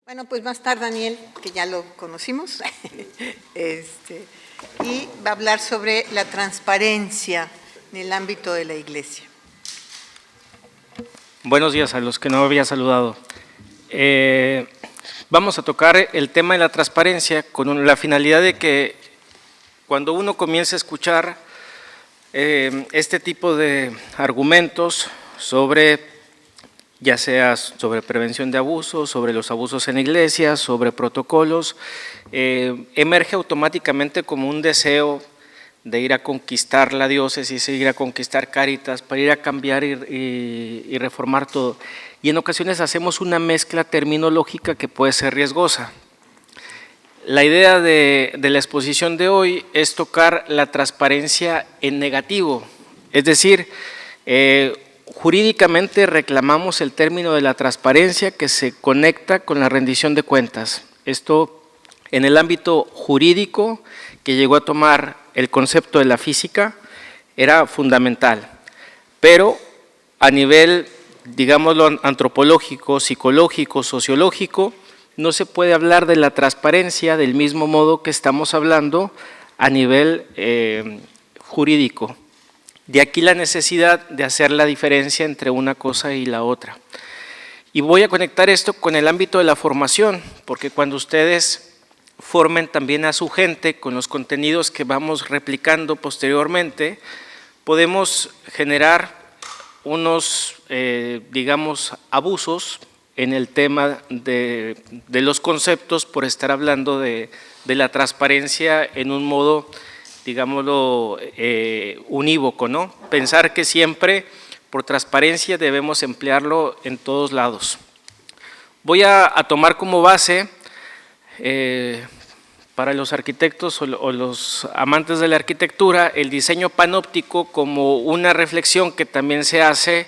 Bueno, pues va a estar Daniel, que ya lo conocimos, y va a hablar sobre la transparencia en el ámbito de la Iglesia. Buenos días a los que no había saludado. Vamos a tocar el tema de la transparencia con la finalidad de que cuando uno comience a escuchar este tipo de argumentos sobre, ya sea sobre prevención de abusos, sobre los abusos en la iglesia, sobre protocolos, emerge automáticamente como un deseo de ir a conquistar la diócesis, ir a conquistar Cáritas, para ir a cambiar y reformar todo. Y en ocasiones hacemos una mezcla terminológica que puede ser riesgosa. La idea de la exposición de hoy es tocar la transparencia en negativo, es decir, jurídicamente reclamamos el término de la transparencia que se conecta con la rendición de cuentas. Esto en el ámbito jurídico, que llegó a tomar el concepto de la física, era fundamental, pero a nivel, digámoslo, antropológico, psicológico, sociológico, no se puede hablar de la transparencia del mismo modo que estamos hablando a nivel jurídico. De aquí la necesidad de hacer la diferencia entre una cosa y la otra. Y voy a conectar esto con el ámbito de la formación, porque cuando ustedes formen también a su gente con los contenidos que vamos replicando posteriormente, podemos generar unos, digamos, abusos en el tema de los conceptos por estar hablando de la transparencia en un modo, digámoslo, unívoco, ¿no? Pensar que siempre por transparencia debemos emplearlo en todos lados. Voy a tomar como base para los arquitectos o los amantes de la arquitectura el diseño panóptico como una reflexión que también se hace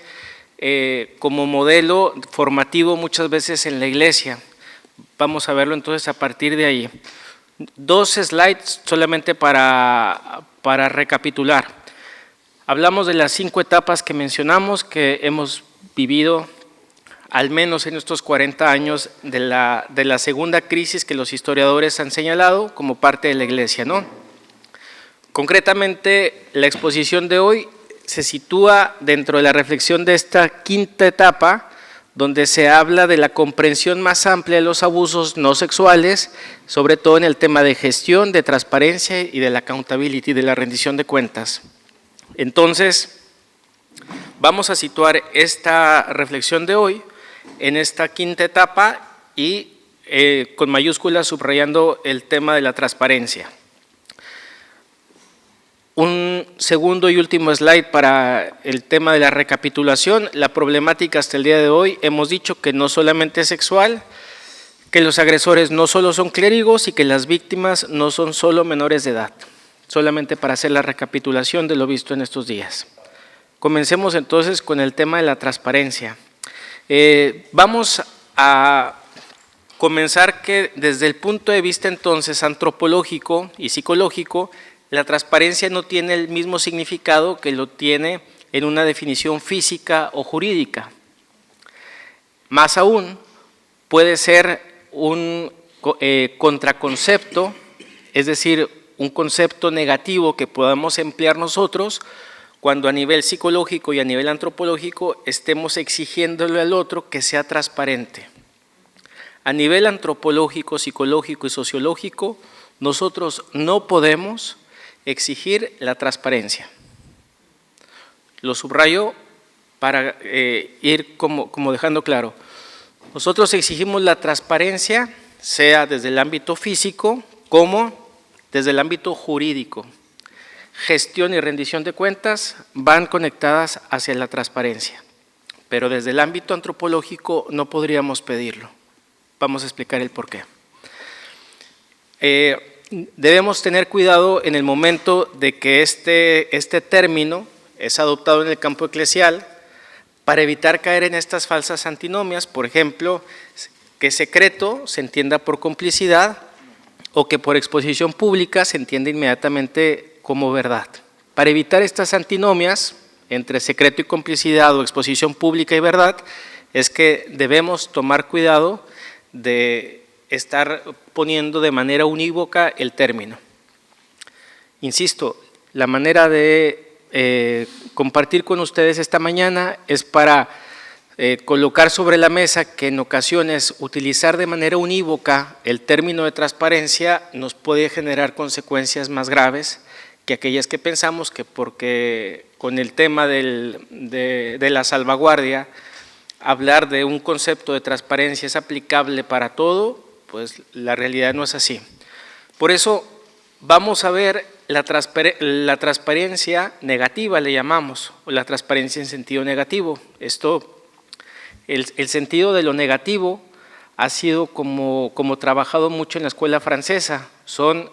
como modelo formativo muchas veces en la iglesia. Vamos a verlo entonces a partir de ahí. Dos slides solamente para recapitular. Hablamos de las 5 etapas que mencionamos que hemos vivido al menos en estos 40 años de la segunda crisis que los historiadores han señalado como parte de la iglesia, ¿no? Concretamente, la exposición de hoy se sitúa dentro de la reflexión de esta 5ª etapa, donde se habla de la comprensión más amplia de los abusos no sexuales, sobre todo en el tema de gestión, de transparencia y de la accountability, de la rendición de cuentas. Entonces, vamos a situar esta reflexión de hoy en esta 5ª etapa y con mayúsculas subrayando el tema de la transparencia. Un segundo y último slide para el tema de la recapitulación. La problemática hasta el día de hoy, hemos dicho que no solamente es sexual, que los agresores no solo son clérigos y que las víctimas no son solo menores de edad. Solamente para hacer la recapitulación de lo visto en estos días. Comencemos entonces con el tema de la transparencia. Vamos a comenzar que desde el punto de vista entonces antropológico y psicológico, la transparencia no tiene el mismo significado que lo tiene en una definición física o jurídica. Más aún, puede ser un contraconcepto, es decir, un concepto negativo que podamos emplear nosotros cuando a nivel psicológico y a nivel antropológico estemos exigiéndole al otro que sea transparente. A nivel antropológico, psicológico y sociológico, nosotros no podemos exigir la transparencia. Lo subrayo para ir como dejando claro. Nosotros exigimos la transparencia, sea desde el ámbito físico como desde el ámbito jurídico. Gestión y rendición de cuentas van conectadas hacia la transparencia, pero desde el ámbito antropológico no podríamos pedirlo. Vamos a explicar el porqué. Debemos tener cuidado en el momento de que este término es adoptado en el campo eclesial para evitar caer en estas falsas antinomias, por ejemplo, que secreto se entienda por complicidad o que por exposición pública se entienda inmediatamente como verdad. Para evitar estas antinomias entre secreto y complicidad o exposición pública y verdad, es que debemos tomar cuidado de estar poniendo de manera unívoca el término. Insisto, la manera de compartir con ustedes esta mañana es para colocar sobre la mesa que en ocasiones utilizar de manera unívoca el término de transparencia nos puede generar consecuencias más graves que aquellas que pensamos que porque con el tema de la salvaguardia, hablar de un concepto de transparencia es aplicable para todo, pues la realidad no es así. Por eso vamos a ver la transparencia negativa, le llamamos, o la transparencia en sentido negativo. El sentido de lo negativo ha sido como trabajado mucho en la escuela francesa. Son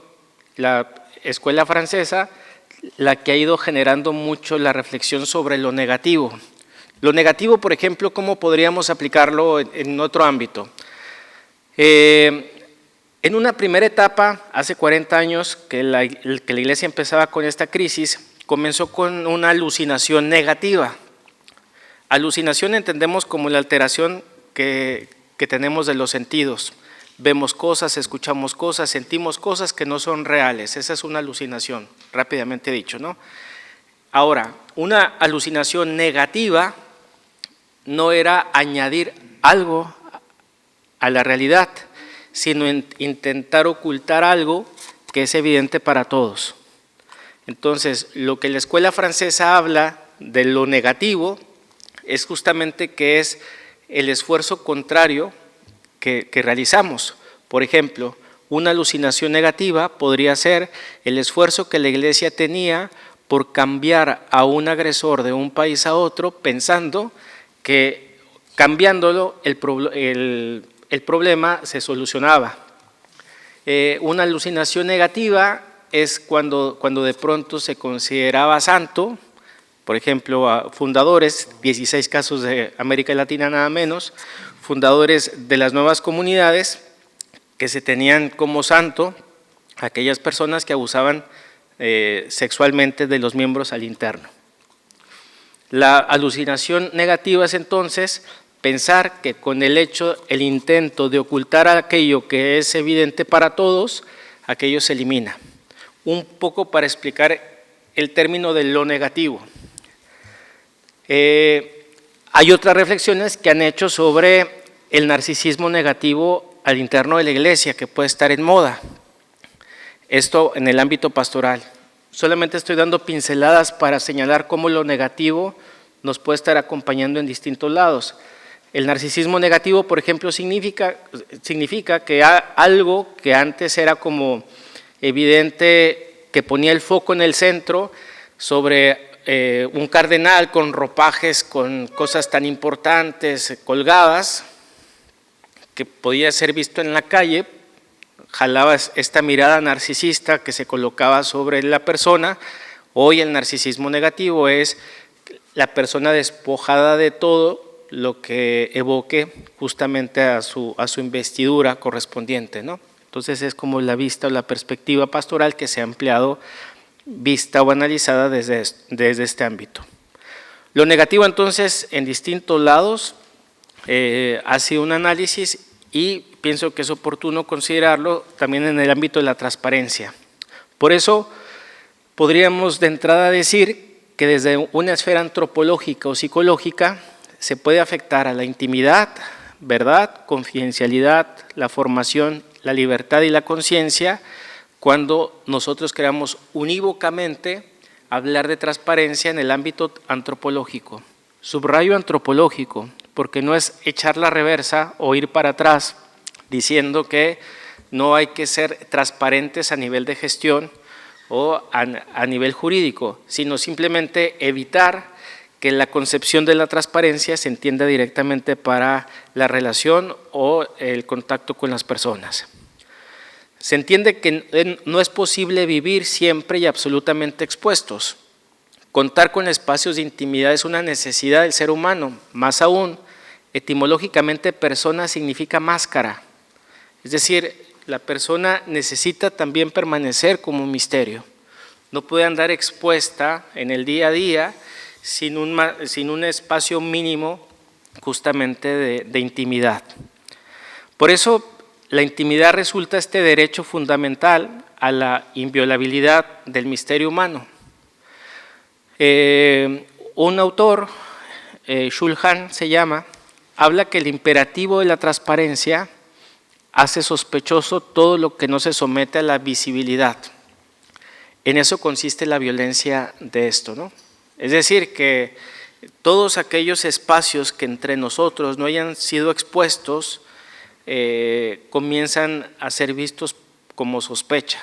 la escuela francesa la que ha ido generando mucho la reflexión sobre lo negativo. Lo negativo, por ejemplo, ¿cómo podríamos aplicarlo en otro ámbito? En una primera etapa, hace 40 años que la Iglesia empezaba con esta crisis, comenzó con una alucinación negativa. Alucinación entendemos como la alteración que tenemos de los sentidos. Vemos cosas, escuchamos cosas, sentimos cosas que no son reales. Esa es una alucinación, rápidamente dicho, ¿no? Ahora, una alucinación negativa no era añadir algo a la realidad, sino intentar ocultar algo que es evidente para todos. Entonces, lo que la escuela francesa habla de lo negativo es justamente que es el esfuerzo contrario que realizamos. Por ejemplo, una alucinación negativa podría ser el esfuerzo que la Iglesia tenía por cambiar a un agresor de un país a otro, pensando que cambiándolo el problema se solucionaba. Una alucinación negativa es cuando de pronto se consideraba santo, por ejemplo, a fundadores, 16 casos de América Latina nada menos, fundadores de las nuevas comunidades que se tenían como santo aquellas personas que abusaban sexualmente de los miembros al interno. La alucinación negativa es entonces pensar que con el intento de ocultar aquello que es evidente para todos, aquello se elimina. Un poco para explicar el término de lo negativo. Hay otras reflexiones que han hecho sobre el narcisismo negativo al interno de la Iglesia, que puede estar en moda. Esto en el ámbito pastoral. Solamente estoy dando pinceladas para señalar cómo lo negativo nos puede estar acompañando en distintos lados. El narcisismo negativo, por ejemplo, significa que algo que antes era como evidente, que ponía el foco en el centro sobre un cardenal con ropajes, con cosas tan importantes colgadas, que podía ser visto en la calle, jalaba esta mirada narcisista que se colocaba sobre la persona. Hoy el narcisismo negativo es la persona despojada de todo lo que evoque justamente a su investidura correspondiente, ¿no? Entonces es como la vista o la perspectiva pastoral que se ha empleado, vista o analizada desde este ámbito. Lo negativo entonces en distintos lados ha sido un análisis y pienso que es oportuno considerarlo también en el ámbito de la transparencia. Por eso podríamos de entrada decir que desde una esfera antropológica o psicológica se puede afectar a la intimidad, verdad, confidencialidad, la formación, la libertad y la conciencia cuando nosotros queramos unívocamente hablar de transparencia en el ámbito antropológico. Subrayo antropológico, porque no es echar la reversa o ir para atrás diciendo que no hay que ser transparentes a nivel de gestión o a nivel jurídico, sino simplemente evitar que la concepción de la transparencia se entienda directamente para la relación o el contacto con las personas. Se entiende que no es posible vivir siempre y absolutamente expuestos. Contar con espacios de intimidad es una necesidad del ser humano, más aún, etimológicamente persona significa máscara, es decir, la persona necesita también permanecer como un misterio, no puede andar expuesta en el día a día sin un espacio mínimo justamente de intimidad. Por eso, la intimidad resulta este derecho fundamental a la inviolabilidad del misterio humano. Un autor, Shulhan se llama, habla que el imperativo de la transparencia hace sospechoso todo lo que no se somete a la visibilidad. En eso consiste la violencia de esto, ¿no? Es decir, que todos aquellos espacios que entre nosotros no hayan sido expuestos comienzan a ser vistos como sospecha.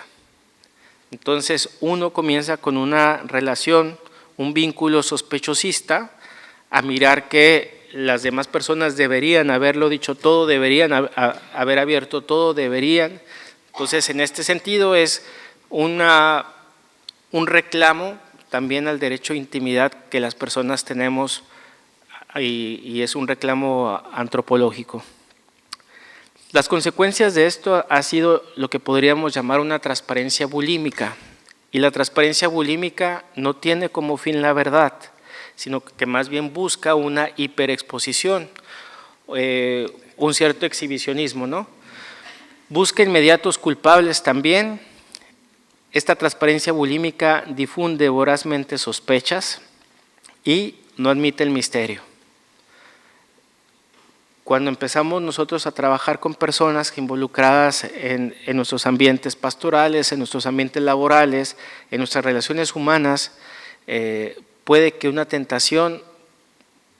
Entonces uno comienza con una relación, un vínculo sospechosista, a mirar que las demás personas deberían haberlo dicho todo, deberían haber abierto todo, deberían. Entonces en este sentido es un reclamo también al derecho a intimidad que las personas tenemos y es un reclamo antropológico. Las consecuencias de esto ha sido lo que podríamos llamar una transparencia bulímica, y la transparencia bulímica no tiene como fin la verdad, sino que más bien busca una hiperexposición, un cierto exhibicionismo, ¿no? Busca inmediatos culpables también. Esta transparencia bulímica difunde vorazmente sospechas y no admite el misterio. Cuando empezamos nosotros a trabajar con personas involucradas en nuestros ambientes pastorales, en nuestros ambientes laborales, en nuestras relaciones humanas, puede que una tentación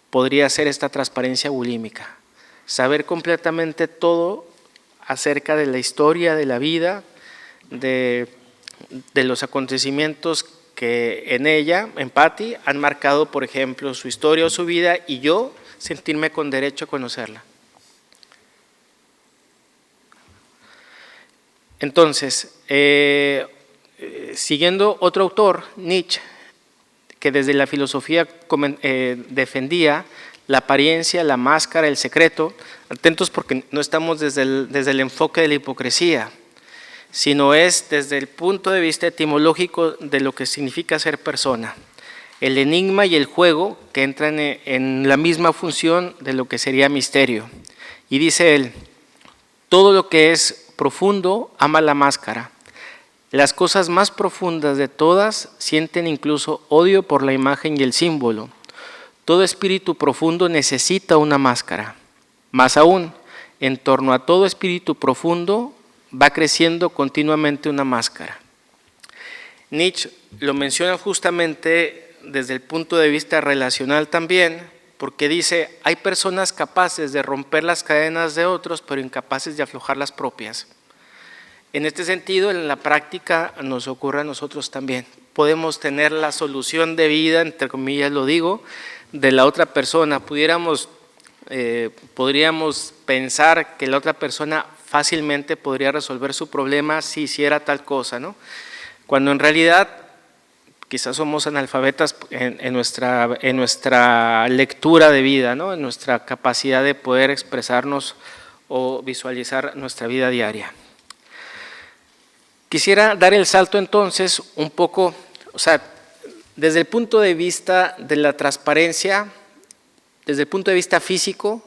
podría ser esta transparencia bulímica. Saber completamente todo acerca de la historia, de la vida, de los acontecimientos que en ella, en Patti, han marcado, por ejemplo, su historia o su vida, y yo sentirme con derecho a conocerla. Entonces, siguiendo otro autor, Nietzsche, que desde la filosofía defendía la apariencia, la máscara, el secreto. Atentos porque no estamos desde el enfoque de la hipocresía, sino es desde el punto de vista etimológico de lo que significa ser persona. El enigma y el juego que entran en la misma función de lo que sería misterio. Y dice él, todo lo que es profundo ama la máscara. Las cosas más profundas de todas sienten incluso odio por la imagen y el símbolo. Todo espíritu profundo necesita una máscara. Más aún, en torno a todo espíritu profundo va creciendo continuamente una máscara. Nietzsche lo menciona justamente desde el punto de vista relacional también, porque dice, hay personas capaces de romper las cadenas de otros, pero incapaces de aflojar las propias. En este sentido, en la práctica nos ocurre a nosotros también. Podemos tener la solución de vida, entre comillas lo digo, de la otra persona. Podríamos pensar que la otra persona fácilmente podría resolver su problema si hiciera tal cosa, ¿no? Cuando en realidad quizás somos analfabetas en nuestra lectura de vida, ¿no? En nuestra capacidad de poder expresarnos o visualizar nuestra vida diaria. Quisiera dar el salto entonces un poco, o sea, desde el punto de vista de la transparencia, desde el punto de vista físico,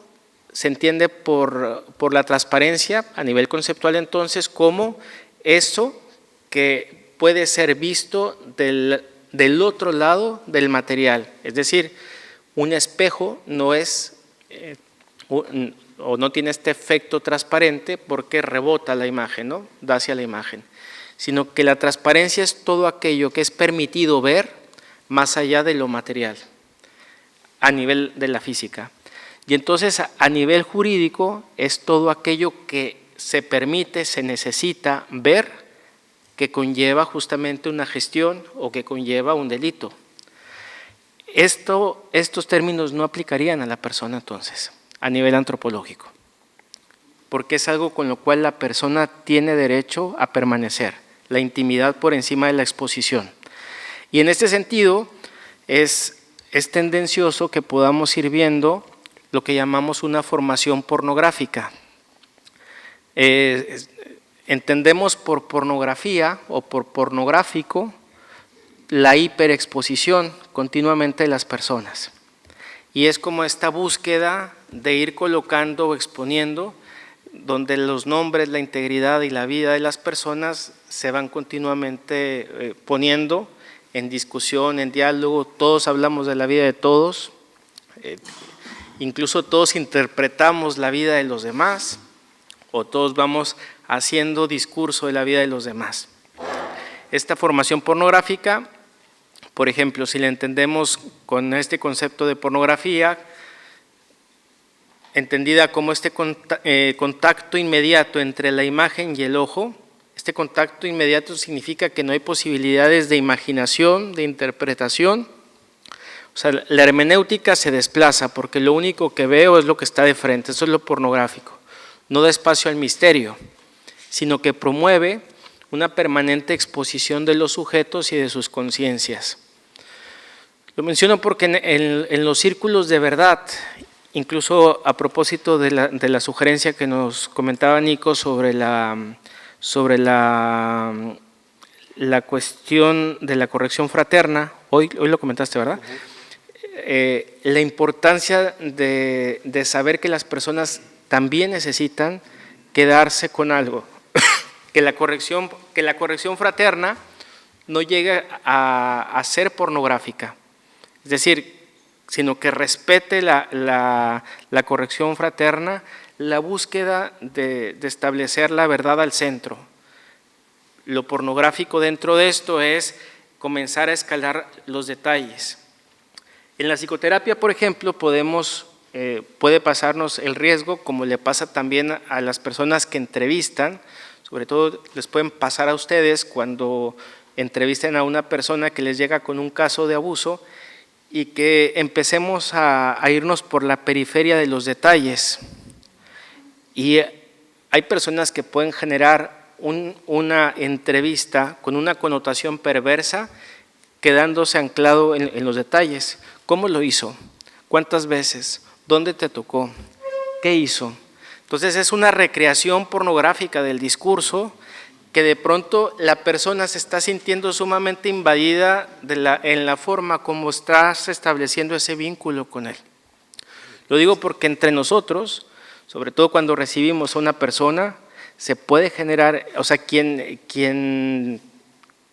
se entiende por la transparencia a nivel conceptual entonces como eso que puede ser visto del otro lado del material. Es decir, un espejo no es o no tiene este efecto transparente porque rebota la imagen, ¿no? Da hacia la imagen, sino que la transparencia es todo aquello que es permitido ver más allá de lo material, a nivel de la física. Y entonces a nivel jurídico es todo aquello que se permite, se necesita ver, que conlleva justamente una gestión o que conlleva un delito. Estos términos no aplicarían a la persona entonces, a nivel antropológico, porque es algo con lo cual la persona tiene derecho a permanecer, la intimidad por encima de la exposición. Y en este sentido es tendencioso que podamos ir viendo lo que llamamos una formación pornográfica. Entendemos por pornografía o por pornográfico la hiperexposición continuamente de las personas. Y es como esta búsqueda de ir colocando o exponiendo donde los nombres, la integridad y la vida de las personas se van continuamente poniendo en discusión, en diálogo. Todos hablamos de la vida de todos, incluso todos interpretamos la vida de los demás o todos vamos haciendo discurso de la vida de los demás. Esta formación pornográfica, por ejemplo, si la entendemos con este concepto de pornografía, entendida como este contacto inmediato entre la imagen y el ojo. Este contacto inmediato significa que no hay posibilidades de imaginación, de interpretación. O sea, la hermenéutica se desplaza porque lo único que veo es lo que está de frente, eso es lo pornográfico. No da espacio al misterio, sino que promueve una permanente exposición de los sujetos y de sus conciencias. Lo menciono porque en los círculos de verdad, incluso a propósito de la sugerencia que nos comentaba Nico sobre la cuestión de la corrección fraterna, hoy lo comentaste, ¿verdad? La importancia de saber que las personas también necesitan quedarse con algo, que la corrección fraterna no llegue a ser pornográfica, es decir, sino que respete la corrección fraterna, la búsqueda de establecer la verdad al centro. Lo pornográfico dentro de esto es comenzar a escalar los detalles. En la psicoterapia, por ejemplo, puede pasarnos el riesgo, como le pasa también a las personas que entrevistan, sobre todo les pueden pasar a ustedes cuando entrevisten a una persona que les llega con un caso de abuso y que empecemos a irnos por la periferia de los detalles. Y hay personas que pueden generar una entrevista con una connotación perversa, quedándose anclado en los detalles. ¿Cómo lo hizo? ¿Cuántas veces? ¿Dónde te tocó? ¿Qué hizo? Entonces es una recreación pornográfica del discurso que de pronto la persona se está sintiendo sumamente invadida en la forma como estás estableciendo ese vínculo con él. Lo digo porque entre nosotros, sobre todo cuando recibimos a una persona, se puede generar, o sea, quien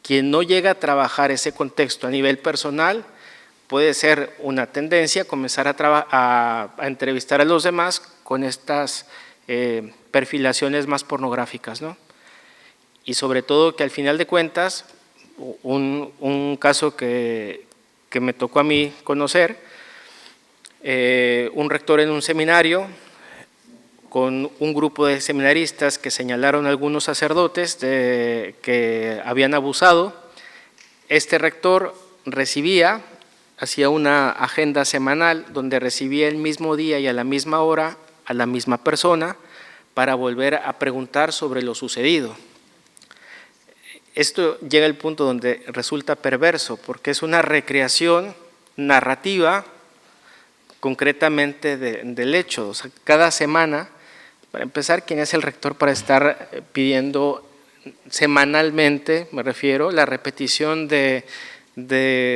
no llega a trabajar ese contexto a nivel personal, puede ser una tendencia comenzar a entrevistar a los demás con estas perfilaciones más pornográficas, ¿no? Y sobre todo que al final de cuentas, un caso que me tocó a mí conocer, un rector en un seminario con un grupo de seminaristas que señalaron a algunos sacerdotes que habían abusado. Este rector hacía una agenda semanal donde recibía el mismo día y a la misma hora a la misma persona para volver a preguntar sobre lo sucedido. Esto llega al punto donde resulta perverso porque es una recreación narrativa concretamente del hecho. O sea, cada semana, para empezar, ¿quién es el rector para estar pidiendo semanalmente, me refiero, la repetición de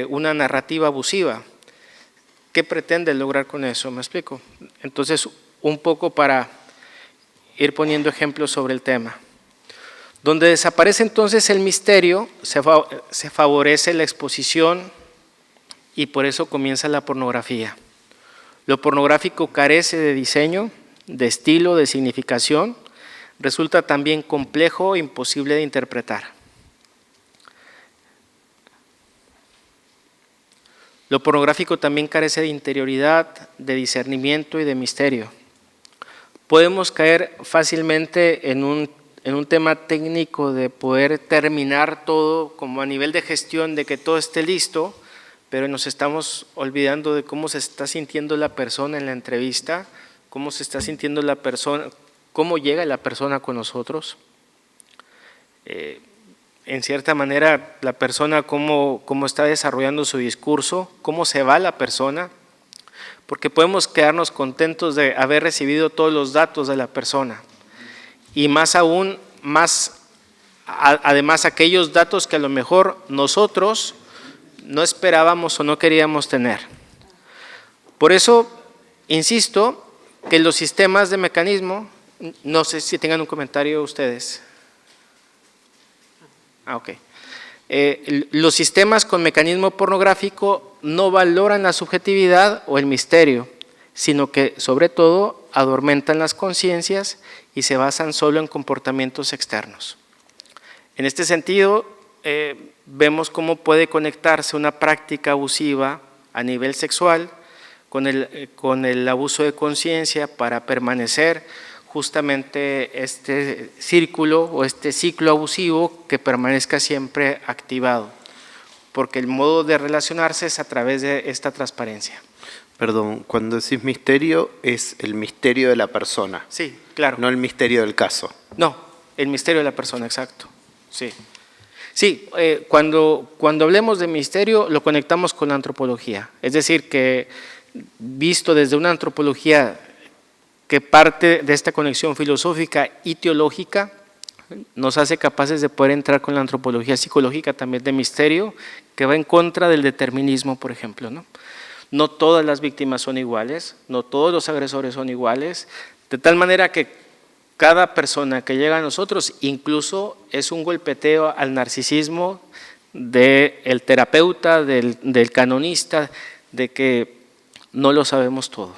una narrativa abusiva? ¿Qué pretende lograr con eso? ¿Me explico? Entonces, un poco para ir poniendo ejemplos sobre el tema. Donde desaparece entonces el misterio, se favorece la exposición y por eso comienza la pornografía. Lo pornográfico carece de diseño, de estilo, de significación, resulta también complejo e imposible de interpretar. Lo pornográfico también carece de interioridad, de discernimiento y de misterio. Podemos caer fácilmente en un tema técnico de poder terminar todo como a nivel de gestión, de que todo esté listo, pero nos estamos olvidando de cómo se está sintiendo la persona en la entrevista, cómo se está sintiendo la persona, cómo llega la persona con nosotros. En cierta manera, la persona cómo está desarrollando su discurso, cómo se va la persona, porque podemos quedarnos contentos de haber recibido todos los datos de la persona y más aún, además aquellos datos que a lo mejor nosotros no esperábamos o no queríamos tener. Por eso, insisto, que los sistemas de mecanismo No sé si tengan un comentario ustedes. Ok. Los sistemas con mecanismo pornográfico no valoran la subjetividad o el misterio, sino que, sobre todo, adormentan las conciencias y se basan solo en comportamientos externos. En este sentido, vemos cómo puede conectarse una práctica abusiva a nivel sexual con el abuso de conciencia para permanecer justamente este círculo o este ciclo abusivo que permanezca siempre activado, porque el modo de relacionarse es a través de esta transparencia. Perdón, cuando decís misterio, es el misterio de la persona. Sí, claro. No el misterio del caso. No, el misterio de la persona, exacto. Sí, sí, cuando hablemos de misterio lo conectamos con la antropología, es decir, que visto desde una antropología que parte de esta conexión filosófica y teológica, nos hace capaces de poder entrar con la antropología psicológica también de misterio, que va en contra del determinismo, por ejemplo, ¿no? No todas las víctimas son iguales, no todos los agresores son iguales, de tal manera que cada persona que llega a nosotros incluso es un golpeteo al narcisismo del terapeuta, del canonista, de que no lo sabemos todo.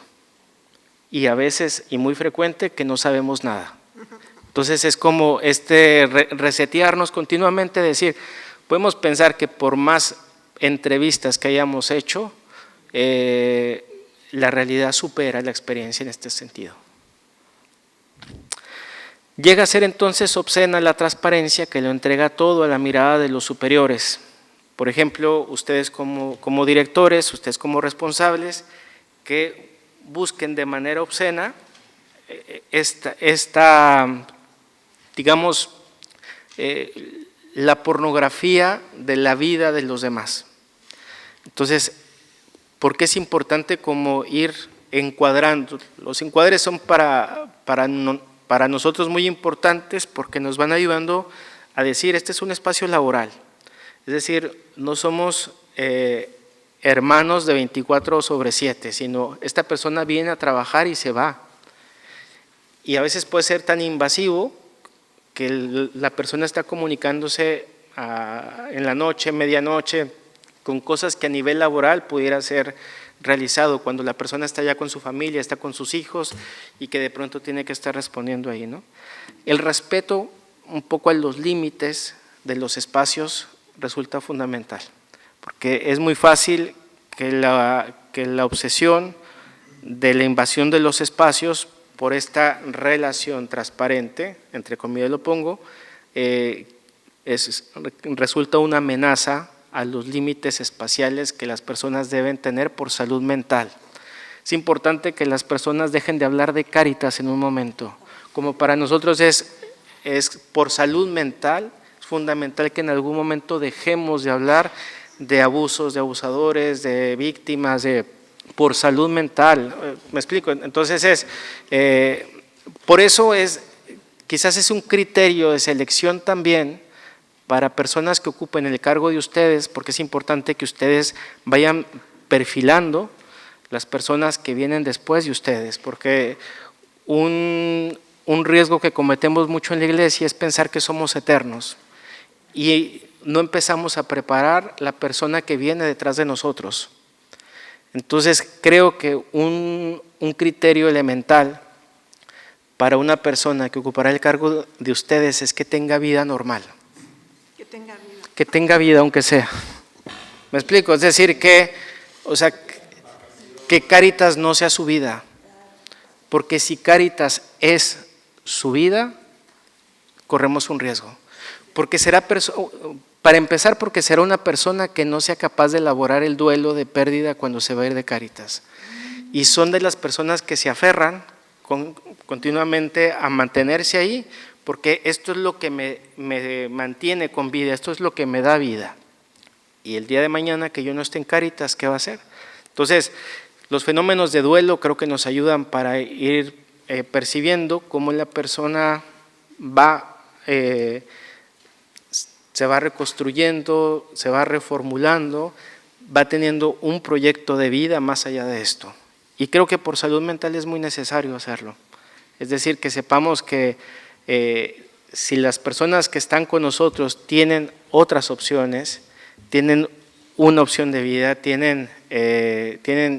Y a veces, y muy frecuente, que no sabemos nada. Entonces es como resetearnos continuamente, decir, podemos pensar que por más entrevistas que hayamos hecho, la realidad supera la experiencia en este sentido. Llega a ser entonces obscena la transparencia que lo entrega todo a la mirada de los superiores. Por ejemplo, ustedes como directores, ustedes como responsables, que busquen de manera obscena digamos, la pornografía de la vida de los demás. Entonces, ¿por qué es importante como ir encuadrando? Los encuadres son para nosotros muy importantes porque nos van ayudando a decir, este es un espacio laboral. Es decir, no somos hermanos de 24/7, sino esta persona viene a trabajar y se va. Y a veces puede ser tan invasivo que la persona está comunicándose en la noche, medianoche, con cosas que a nivel laboral pudiera ser realizado cuando la persona está ya con su familia, está con sus hijos y que de pronto tiene que estar respondiendo ahí, ¿no? El respeto un poco a los límites de los espacios resulta fundamental, porque es muy fácil que la obsesión de la invasión de los espacios por esta relación transparente, entre comillas lo pongo, resulta una amenaza a los límites espaciales que las personas deben tener por salud mental. Es importante que las personas dejen de hablar de Cáritas en un momento, como para nosotros es por salud mental, es fundamental que en algún momento dejemos de hablar de abusos, de abusadores, de víctimas, por salud mental, ¿me explico? Entonces por eso quizás es un criterio de selección también para personas que ocupen el cargo de ustedes, porque es importante que ustedes vayan perfilando las personas que vienen después de ustedes, porque un riesgo que cometemos mucho en la iglesia es pensar que somos eternos y no empezamos a preparar la persona que viene detrás de nosotros. Entonces creo que un criterio elemental para una persona que ocupará el cargo de ustedes es que tenga vida normal. Que tenga vida aunque sea. ¿Me explico? Es decir, que Cáritas no sea su vida, porque si Cáritas es su vida, corremos un riesgo. Porque para empezar, porque será una persona que no sea capaz de elaborar el duelo de pérdida cuando se va a ir de Cáritas. Y son de las personas que se aferran continuamente a mantenerse ahí, porque esto es lo que me mantiene con vida, esto es lo que me da vida. Y el día de mañana que yo no esté en Cáritas, ¿qué va a hacer? Entonces, los fenómenos de duelo creo que nos ayudan para ir percibiendo cómo la persona se va reconstruyendo, se va reformulando, va teniendo un proyecto de vida más allá de esto. Y creo que por salud mental es muy necesario hacerlo. Es decir, que sepamos que si las personas que están con nosotros tienen otras opciones, tienen una opción de vida, tienen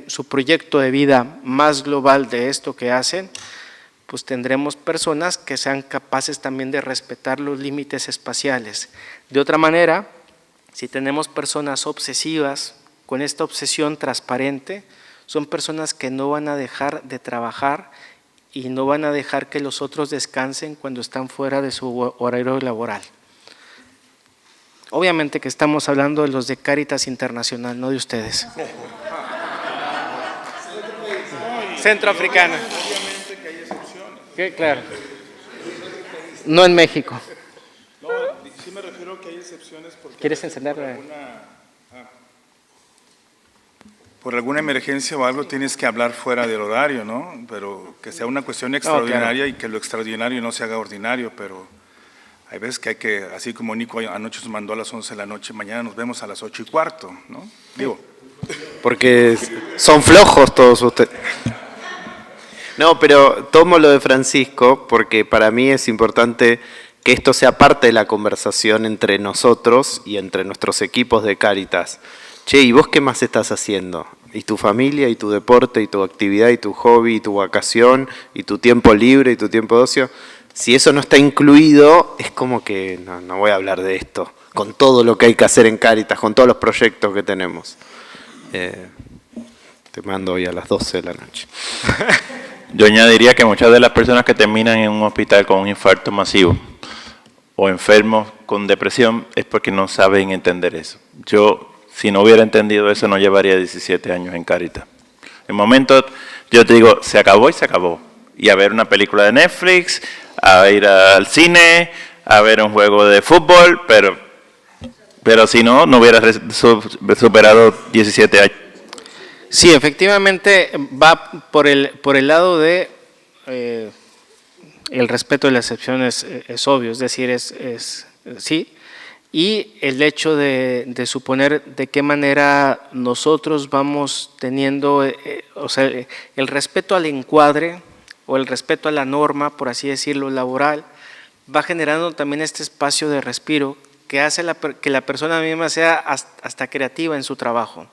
su proyecto de vida más global de esto que hacen, pues tendremos personas que sean capaces también de respetar los límites espaciales. De otra manera, si tenemos personas obsesivas, con esta obsesión transparente, son personas que no van a dejar de trabajar y no van a dejar que los otros descansen cuando están fuera de su horario laboral. Obviamente que estamos hablando de los de Cáritas Internacional, no de ustedes. Centroafricana. ¿Qué? Claro. No en México. No, sí me refiero a que hay excepciones porque ¿Quieres encenderla? por alguna emergencia o algo tienes que hablar fuera del horario, ¿no? Pero que sea una cuestión extraordinaria y que lo extraordinario no se haga ordinario, pero hay veces que hay que, así como Nico anoche nos mandó a las 11 de la noche, mañana nos vemos a las 8:15, ¿no? Digo. Porque son flojos todos ustedes. No, pero tomo lo de Francisco porque para mí es importante que esto sea parte de la conversación entre nosotros y entre nuestros equipos de Cáritas. Che, ¿y vos qué más estás haciendo? ¿Y tu familia, y tu deporte, y tu actividad, y tu hobby, y tu vacación, y tu tiempo libre, y tu tiempo de ocio? Si eso no está incluido, es como que no voy a hablar de esto, con todo lo que hay que hacer en Cáritas, con todos los proyectos que tenemos. Te mando hoy a las 12 de la noche. Yo añadiría que muchas de las personas que terminan en un hospital con un infarto masivo o enfermos con depresión es porque no saben entender eso. Yo, si no hubiera entendido eso, no llevaría 17 años en Cáritas. En momentos, yo te digo, se acabó y se acabó. Y a ver una película de Netflix, a ir al cine, a ver un juego de fútbol, pero si no, no hubiera superado 17 años. Sí, efectivamente va por el lado de el respeto de la excepción es obvio, es decir, sí, y el hecho de suponer de qué manera nosotros vamos teniendo, o sea, el respeto al encuadre o el respeto a la norma, por así decirlo, laboral, va generando también este espacio de respiro que hace que la persona misma sea hasta creativa en su trabajo.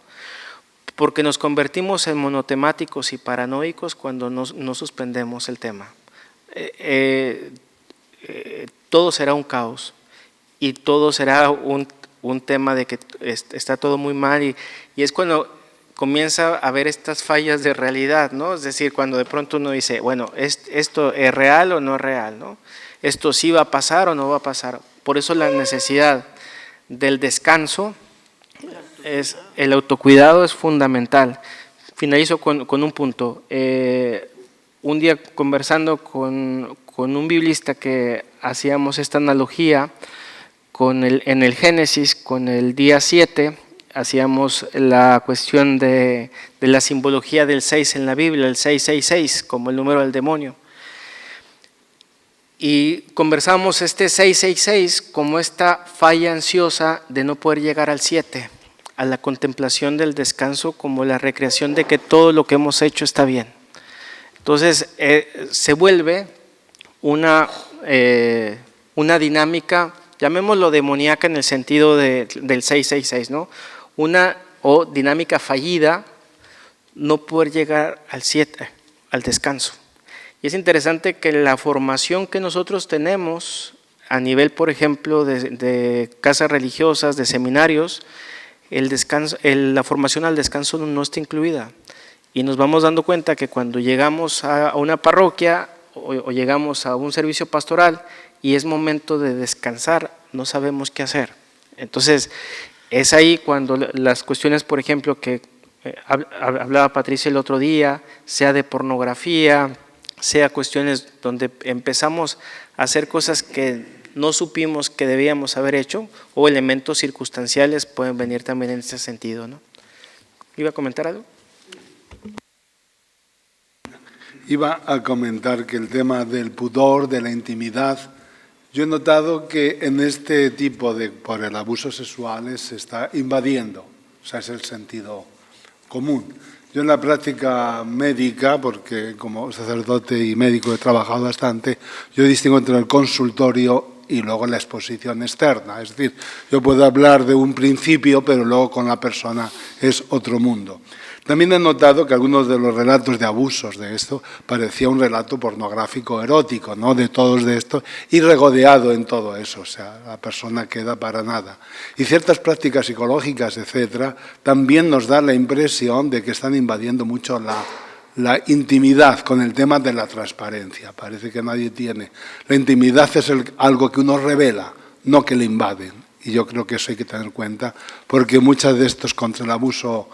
Porque nos convertimos en monotemáticos y paranoicos cuando no suspendemos el tema. Todo será un caos y todo será un tema de que está todo muy mal y es cuando comienza a haber estas fallas de realidad, ¿no? Es decir, cuando de pronto uno dice, bueno, ¿esto es real o no es real, ¿no? ¿Esto sí va a pasar o no va a pasar? Por eso la necesidad del descanso, el autocuidado es fundamental. Finalizo con un punto. Un día conversando con un biblista que hacíamos esta analogía en el Génesis, con el día 7, hacíamos la cuestión de la simbología del 6 en la Biblia, el 666, como el número del demonio. Y conversamos este 666 como esta falla ansiosa de no poder llegar al 7, a la contemplación del descanso como la recreación de que todo lo que hemos hecho está bien. Entonces se vuelve una dinámica, llamémoslo demoníaca en el sentido del 666, ¿no? O dinámica fallida, no poder llegar al 7, al descanso. Y es interesante que la formación que nosotros tenemos a nivel, por ejemplo, de casas religiosas, de seminarios, la formación al descanso no está incluida. Y nos vamos dando cuenta que cuando llegamos a una parroquia o llegamos a un servicio pastoral y es momento de descansar, no sabemos qué hacer. Entonces, es ahí cuando las cuestiones, por ejemplo, que hablaba Patricia el otro día, sea de pornografía, sea cuestiones donde empezamos a hacer cosas que no supimos que debíamos haber hecho, o elementos circunstanciales pueden venir también en ese sentido, ¿no? ¿Iba a comentar algo? Iba a comentar que el tema del pudor, de la intimidad, yo he notado que en este tipo por el abuso sexual se está invadiendo, o sea, es el sentido común. Yo en la práctica médica, porque como sacerdote y médico he trabajado bastante, yo distingo entre el consultorio y luego la exposición externa. Es decir, yo puedo hablar de un principio, pero luego con la persona es otro mundo. También he notado que algunos de los relatos de abusos de esto parecía un relato pornográfico erótico, ¿no? De todos de esto, y regodeado en todo eso, o sea, la persona queda para nada. Y ciertas prácticas psicológicas, etcétera, también nos da la impresión de que están invadiendo mucho la intimidad con el tema de la transparencia. Parece que nadie tiene. La intimidad es algo que uno revela, no que le invaden. Y yo creo que eso hay que tener en cuenta, porque muchas de estos contra el abuso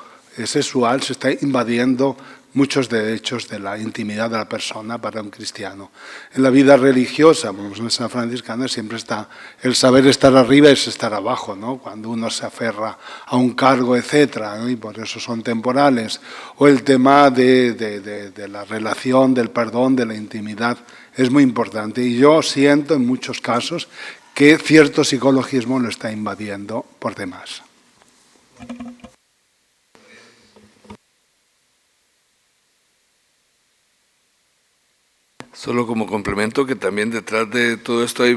sexual se está invadiendo muchos derechos de la intimidad de la persona para un cristiano. En la vida religiosa, como en San Franciscana, siempre está el saber estar arriba es estar abajo, ¿no? Cuando uno se aferra a un cargo, etcétera, ¿no? Y por eso son temporales. O el tema de la relación, del perdón, de la intimidad, es muy importante. Y yo siento en muchos casos que cierto psicologismo lo está invadiendo por demás. Solo como complemento que también detrás de todo esto hay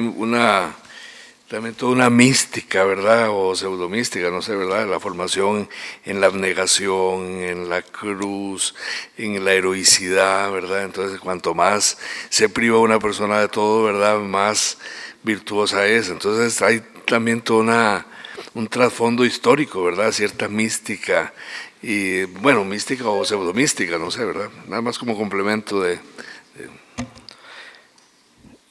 también toda una mística, ¿verdad? O pseudomística, no sé, ¿verdad? La formación en la abnegación, en la cruz, en la heroicidad, ¿verdad? Entonces, cuanto más se priva una persona de todo, ¿verdad? Más virtuosa es. Entonces, hay también todo un trasfondo histórico, ¿verdad? Cierta mística, y bueno, mística o pseudomística, no sé, ¿verdad? Nada más como complemento de...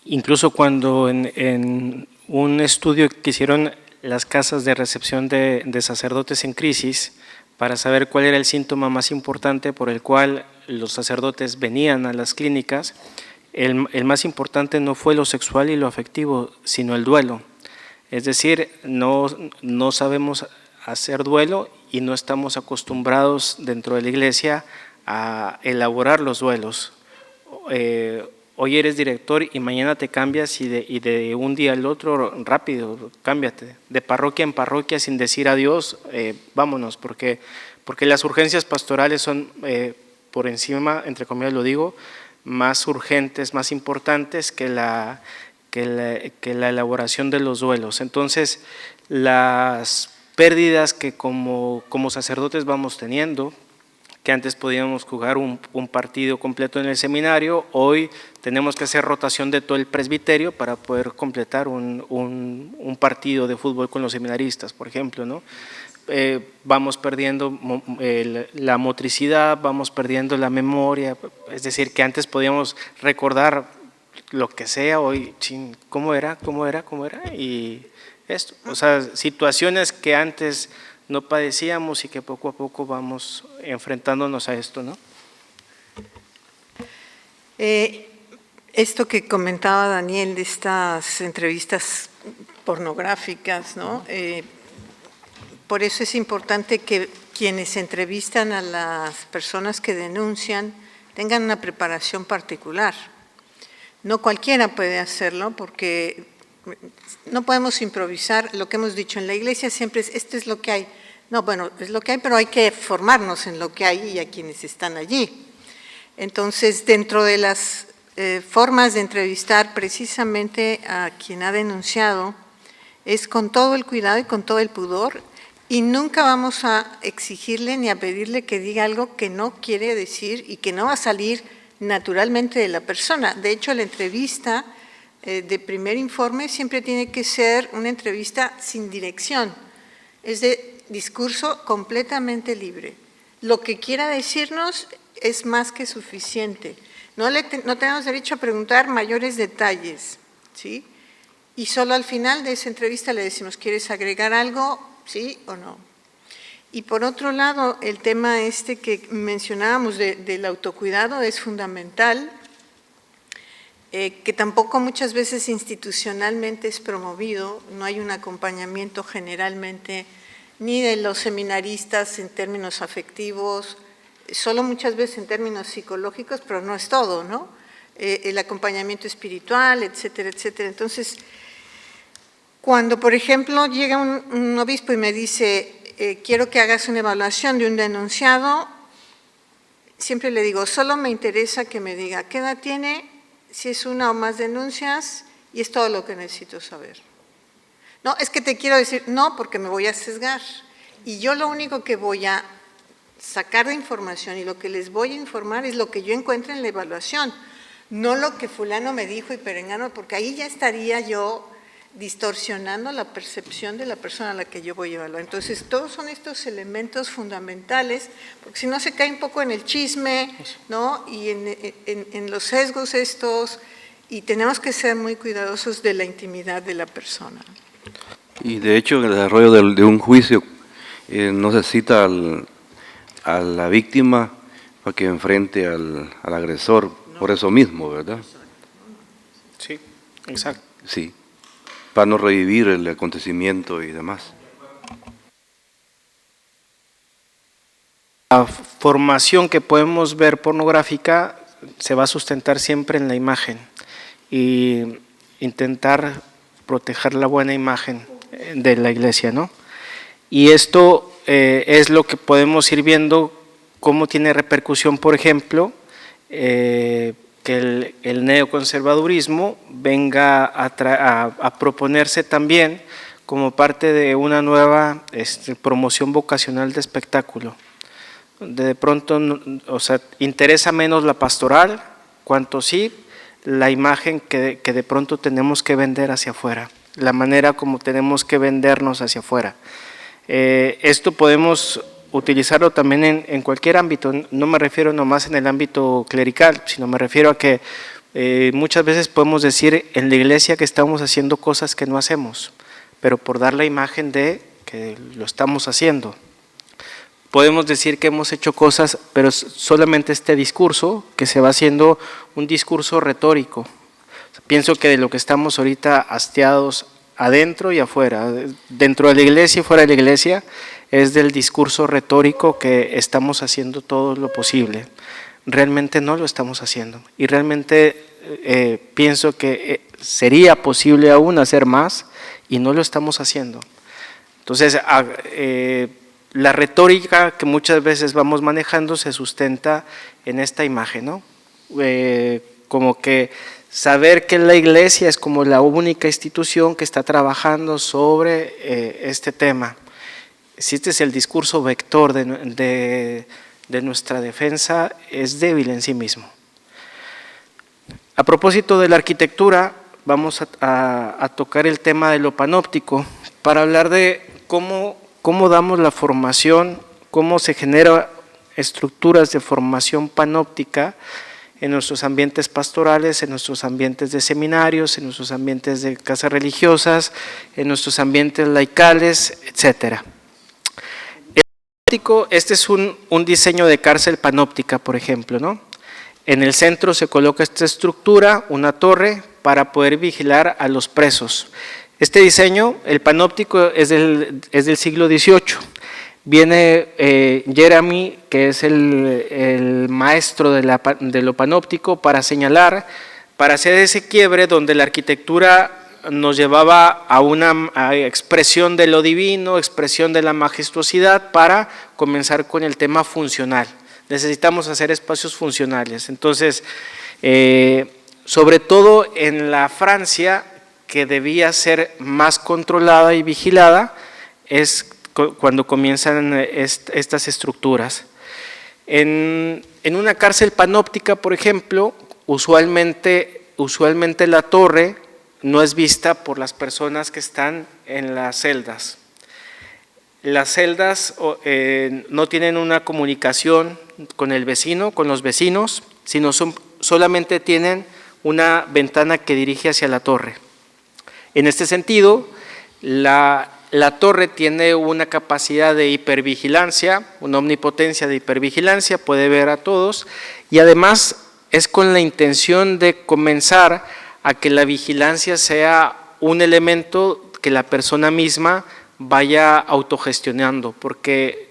Incluso cuando en un estudio que hicieron las casas de recepción de sacerdotes en crisis para saber cuál era el síntoma más importante por el cual los sacerdotes venían a las clínicas, el más importante no fue lo sexual y lo afectivo, sino el duelo. Es decir, no sabemos hacer duelo y no estamos acostumbrados dentro de la iglesia a elaborar los duelos. Hoy eres director y mañana te cambias y de un día al otro rápido, cámbiate. De parroquia en parroquia sin decir adiós, vámonos, porque las urgencias pastorales son por encima, entre comillas lo digo, más urgentes, más importantes que la elaboración de los duelos. Entonces, las pérdidas que como sacerdotes vamos teniendo, que antes podíamos jugar un partido completo en el seminario, hoy tenemos que hacer rotación de todo el presbiterio para poder completar un partido de fútbol con los seminaristas, por ejemplo, ¿no? Vamos perdiendo la motricidad, vamos perdiendo la memoria, es decir, que antes podíamos recordar lo que sea, hoy, ¿cómo era? Y esto, o sea, situaciones que antes no padecíamos y que poco a poco vamos enfrentándonos a esto, ¿no? Esto que comentaba Daniel de estas entrevistas pornográficas, ¿no? Por eso es importante que quienes entrevistan a las personas que denuncian tengan una preparación particular. No cualquiera puede hacerlo porque no podemos improvisar. Lo que hemos dicho en la iglesia siempre es, esto es lo que hay. No, bueno, es lo que hay, pero hay que formarnos en lo que hay y a quienes están allí. Entonces, dentro de las formas de entrevistar precisamente a quien ha denunciado, es con todo el cuidado y con todo el pudor, y nunca vamos a exigirle ni a pedirle que diga algo que no quiere decir y que no va a salir naturalmente de la persona. De hecho, la entrevista de primer informe siempre tiene que ser una entrevista sin dirección, es de discurso completamente libre. Lo que quiera decirnos es más que suficiente. No tenemos derecho a preguntar mayores detalles, ¿sí? Y solo al final de esa entrevista le decimos, ¿quieres agregar algo? ¿Sí o no? Y por otro lado, el tema que mencionábamos del autocuidado es fundamental, que tampoco muchas veces institucionalmente es promovido, no hay un acompañamiento generalmente ni de los seminaristas en términos afectivos, solo muchas veces en términos psicológicos, pero no es todo, ¿no? El acompañamiento espiritual, etcétera, etcétera. Entonces, cuando, por ejemplo, llega un obispo y me dice, quiero que hagas una evaluación de un denunciado, siempre le digo, solo me interesa que me diga qué edad tiene, si es una o más denuncias, y es todo lo que necesito saber. No, es que te quiero decir, no, porque me voy a sesgar. Y yo lo único que voy a sacar de información y lo que les voy a informar es lo que yo encuentre en la evaluación, no lo que fulano me dijo y perengano, porque ahí ya estaría yo distorsionando la percepción de la persona a la que yo voy a evaluar. Entonces, todos son estos elementos fundamentales, porque si no se cae un poco en el chisme, ¿no? Y en los sesgos estos, y tenemos que ser muy cuidadosos de la intimidad de la persona. Y de hecho, en el desarrollo de un juicio no se cita a la víctima para que enfrente al agresor, por eso mismo, ¿verdad? Sí, exacto. Sí, para no revivir el acontecimiento y demás. La formación que podemos ver pornográfica se va a sustentar siempre en la imagen y intentar proteger la buena imagen de la iglesia, ¿no? Y esto es lo que podemos ir viendo cómo tiene repercusión, por ejemplo, que el neoconservadurismo venga a proponerse también como parte de una nueva promoción vocacional de espectáculo. De pronto, o sea, interesa menos la pastoral, cuanto sí la imagen que de pronto tenemos que vender hacia afuera, la manera como tenemos que vendernos hacia afuera. Esto podemos utilizarlo también en cualquier ámbito, no me refiero nomás en el ámbito clerical, sino me refiero a que muchas veces podemos decir en la iglesia que estamos haciendo cosas que no hacemos, pero por dar la imagen de que lo estamos haciendo. Podemos decir que hemos hecho cosas, pero solamente este discurso que se va haciendo un discurso retórico. Pienso que de lo que estamos ahorita hastiados adentro y afuera, dentro de la iglesia y fuera de la iglesia, es del discurso retórico que estamos haciendo todo lo posible. Realmente no lo estamos haciendo y realmente pienso que sería posible aún hacer más y no lo estamos haciendo. Entonces, la retórica que muchas veces vamos manejando se sustenta en esta imagen, ¿no? Como que saber que la iglesia es como la única institución que está trabajando sobre este tema. Si este es el discurso vector de nuestra defensa, es débil en sí mismo. A propósito de la arquitectura, vamos a tocar el tema de lo panóptico para hablar de cómo damos la formación, cómo se generan estructuras de formación panóptica en nuestros ambientes pastorales, en nuestros ambientes de seminarios, en nuestros ambientes de casas religiosas, en nuestros ambientes laicales, etc. Este es un diseño de cárcel panóptica, por ejemplo, ¿no? En el centro se coloca esta estructura, una torre, para poder vigilar a los presos. Este diseño, el panóptico, es del siglo XVIII. Viene Jeremy, que es el maestro de lo panóptico, para señalar, para hacer ese quiebre donde la arquitectura nos llevaba a una expresión de lo divino, expresión de la majestuosidad, para comenzar con el tema funcional. Necesitamos hacer espacios funcionales. Entonces, sobre todo en la Francia, que debía ser más controlada y vigilada, es cuando comienzan estas estructuras. En una cárcel panóptica, por ejemplo, usualmente la torre no es vista por las personas que están en las celdas. Las celdas no tienen una comunicación con el vecino, con los vecinos, sino solamente tienen una ventana que dirige hacia la torre. En este sentido, la torre tiene una capacidad de hipervigilancia, una omnipotencia de hipervigilancia, puede ver a todos, y además es con la intención de comenzar a que la vigilancia sea un elemento que la persona misma vaya autogestionando, porque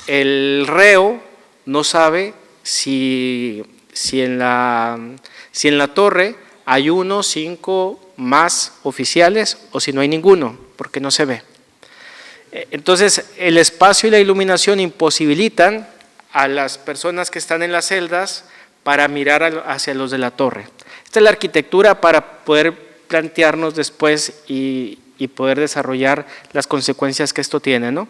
el reo no sabe si en la torre hay 1, 5 más oficiales o si no hay ninguno, porque no se ve. Entonces, el espacio y la iluminación imposibilitan a las personas que están en las celdas para mirar hacia los de la torre. Esta es la arquitectura para poder plantearnos después y poder desarrollar las consecuencias que esto tiene, ¿no?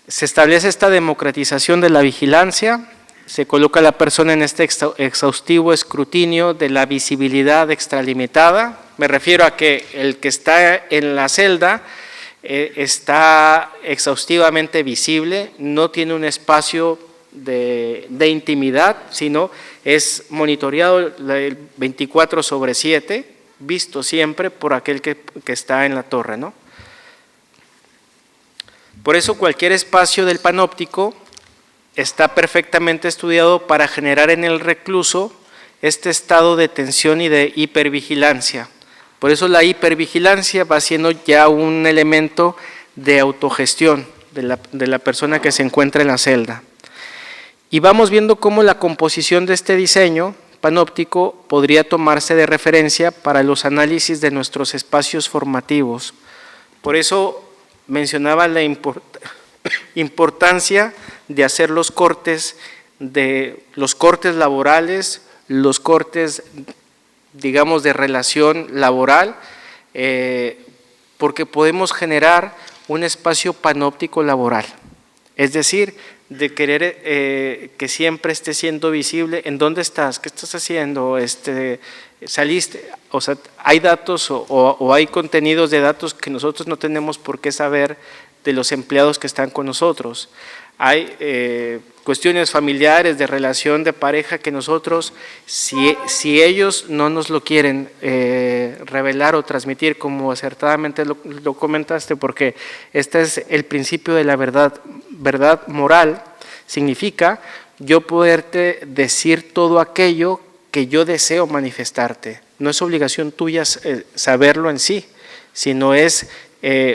Se establece esta democratización de la vigilancia, se coloca a la persona en este exhaustivo escrutinio de la visibilidad extralimitada. Me refiero a que el que está en la celda está exhaustivamente visible, no tiene un espacio de intimidad, sino es monitoreado 24/7, visto siempre por aquel que está en la torre, ¿no? Por eso cualquier espacio del panóptico está perfectamente estudiado para generar en el recluso este estado de tensión y de hipervigilancia. Por eso la hipervigilancia va siendo ya un elemento de autogestión de la persona que se encuentra en la celda. Y vamos viendo cómo la composición de este diseño panóptico podría tomarse de referencia para los análisis de nuestros espacios formativos. Por eso mencionaba la importancia de hacer los cortes laborales, los cortes, digamos, de relación laboral, porque podemos generar un espacio panóptico laboral. Es decir, de querer que siempre esté siendo visible. ¿En dónde estás? ¿Qué estás haciendo? ¿Saliste? O sea, hay datos o hay contenidos de datos que nosotros no tenemos por qué saber de los empleados que están con nosotros. Hay cuestiones familiares, de relación de pareja que nosotros, si ellos no nos lo quieren revelar o transmitir, como acertadamente lo comentaste, porque este es el principio de la verdad moral, significa yo poderte decir todo aquello que yo deseo manifestarte. No es obligación tuya saberlo en sí, sino es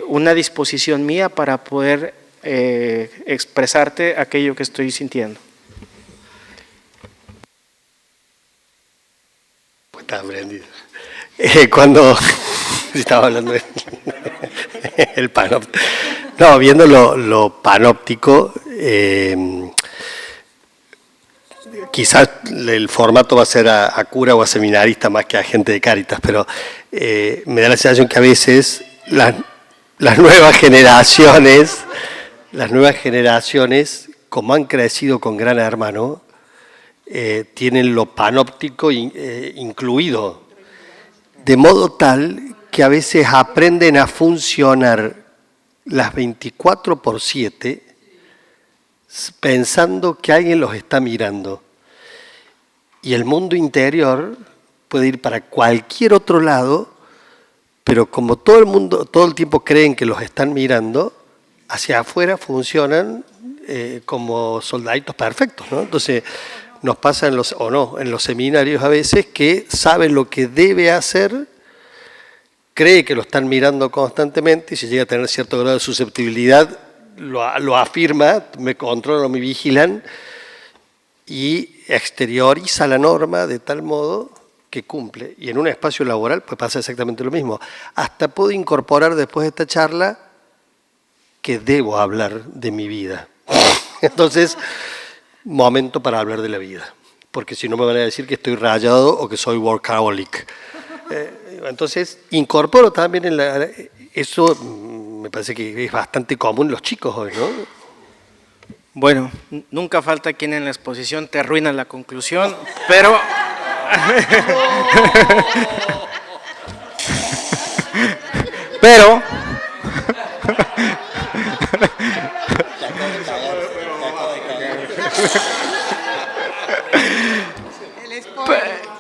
una disposición mía para poder expresarte aquello que estoy sintiendo. Está aprendido. Cuando estaba hablando el panóptico, no, viendo lo panóptico, quizás el formato va a ser a cura o a seminarista más que a gente de Cáritas, pero me da la sensación que a veces las nuevas generaciones, como han crecido con Gran Hermano, tienen lo panóptico incluido, de modo tal que a veces aprenden a funcionar las 24/7 pensando que alguien los está mirando. Y el mundo interior puede ir para cualquier otro lado, pero como todo el tiempo creen que los están mirando, hacia afuera funcionan como soldaditos perfectos, ¿no? Entonces nos pasa en los seminarios a veces que saben lo que debe hacer, cree que lo están mirando constantemente y si llega a tener cierto grado de susceptibilidad lo afirma, me controlan, me vigilan y exterioriza la norma de tal modo que cumple. Y en un espacio laboral pues pasa exactamente lo mismo. Hasta puedo incorporar después de esta charla que debo hablar de mi vida. Entonces, momento para hablar de la vida. Porque si no me van a decir que estoy rayado o que soy workaholic. Entonces, incorporo también eso me parece que es bastante común en los chicos hoy, ¿no? Bueno, nunca falta quien en la exposición te arruina la conclusión, pero... pero...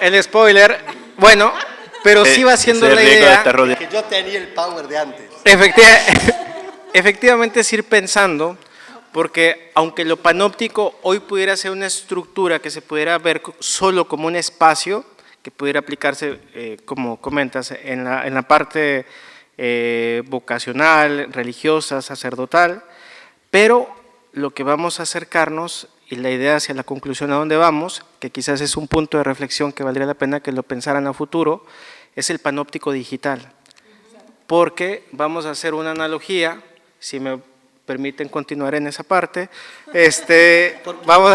El spoiler, bueno, pero sí va siendo la idea que yo tenía el power de antes. Efectivamente es ir pensando, porque aunque lo panóptico hoy pudiera ser una estructura que se pudiera ver solo como un espacio, que pudiera aplicarse, como comentas, en la parte vocacional, religiosa, sacerdotal, pero lo que vamos a acercarnos, y la idea hacia la conclusión a dónde vamos, que quizás es un punto de reflexión que valdría la pena que lo pensaran a futuro, es el panóptico digital. Porque vamos a hacer una analogía, si me permiten continuar en esa parte, vamos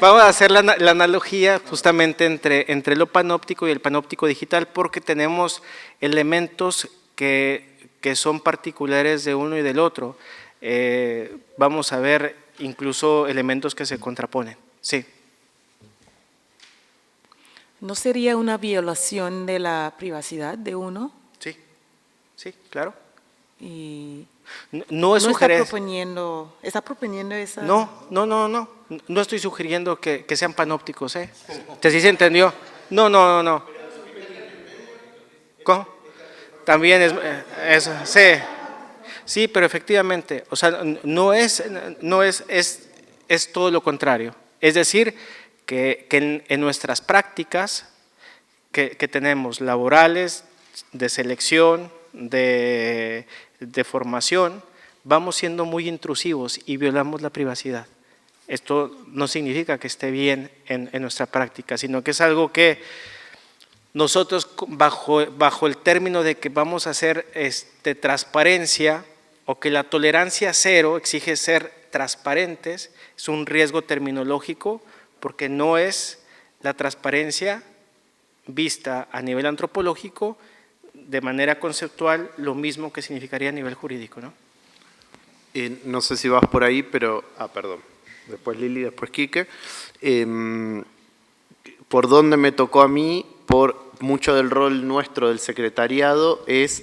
a hacer la analogía justamente entre lo panóptico y el panóptico digital, porque tenemos elementos que son particulares de uno y del otro. Vamos a ver incluso elementos que se contraponen. Sí. ¿No sería una violación de la privacidad de uno? Sí, sí, claro. Y no es sugerencia. ¿Está proponiendo esa? No estoy sugiriendo que sean panópticos, ¿eh? ¿Sí se entendió? No. ¿Cómo? También es sí, pero efectivamente, o sea, es todo lo contrario. Es decir, que en nuestras prácticas que tenemos laborales, de selección, de formación, vamos siendo muy intrusivos y violamos la privacidad. Esto no significa que esté bien en nuestra práctica, sino que es algo que nosotros, bajo el término de que vamos a hacer transparencia, o que la tolerancia cero exige ser transparentes, es un riesgo terminológico, porque no es la transparencia vista a nivel antropológico de manera conceptual lo mismo que significaría a nivel jurídico, ¿no? No sé si vas por ahí, pero… perdón. Después Lili, después Quique. Por donde me tocó a mí, por mucho del rol nuestro del secretariado, es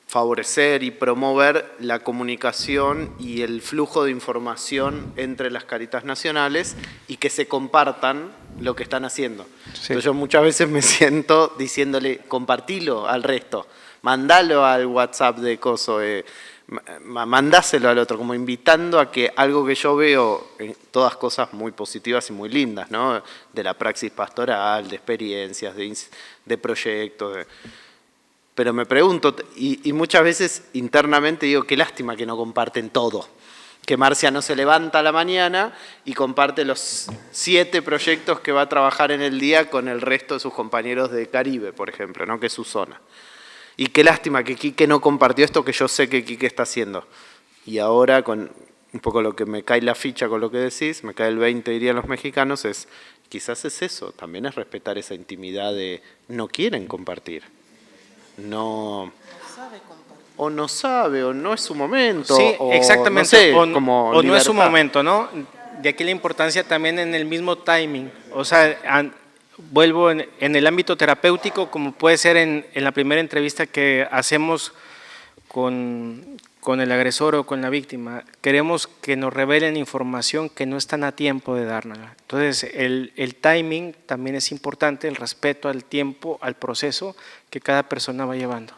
favorecer y promover la comunicación y el flujo de información entre las Cáritas nacionales y que se compartan lo que están haciendo. Sí. Entonces yo muchas veces me siento diciéndole, compartilo al resto, mandalo al WhatsApp de Coso, mandáselo al otro, como invitando a que algo que yo veo, todas cosas muy positivas y muy lindas, ¿no? De la praxis pastoral, de experiencias, de proyectos, pero me pregunto, y muchas veces internamente digo, qué lástima que no comparten todo. Que Marcia no se levanta a la mañana y comparte los 7 proyectos que va a trabajar en el día con el resto de sus compañeros de Caribe, por ejemplo, ¿no? Que es su zona. Y qué lástima que Quique no compartió esto que yo sé que Quique está haciendo. Y ahora, con un poco lo que me cae la ficha con lo que decís, me cae el 20, dirían los mexicanos, quizás es eso, también es respetar esa intimidad de no quieren compartir. No sabe, o no es su momento. Sí, exactamente, no sé, o no es su momento, ¿no? De aquí la importancia también en el mismo timing. O sea, vuelvo en el ámbito terapéutico, como puede ser en la primera entrevista que hacemos con el agresor o con la víctima. Queremos que nos revelen información que no están a tiempo de dárnosla. Entonces, el timing también es importante, el respeto al tiempo, al proceso que cada persona va llevando.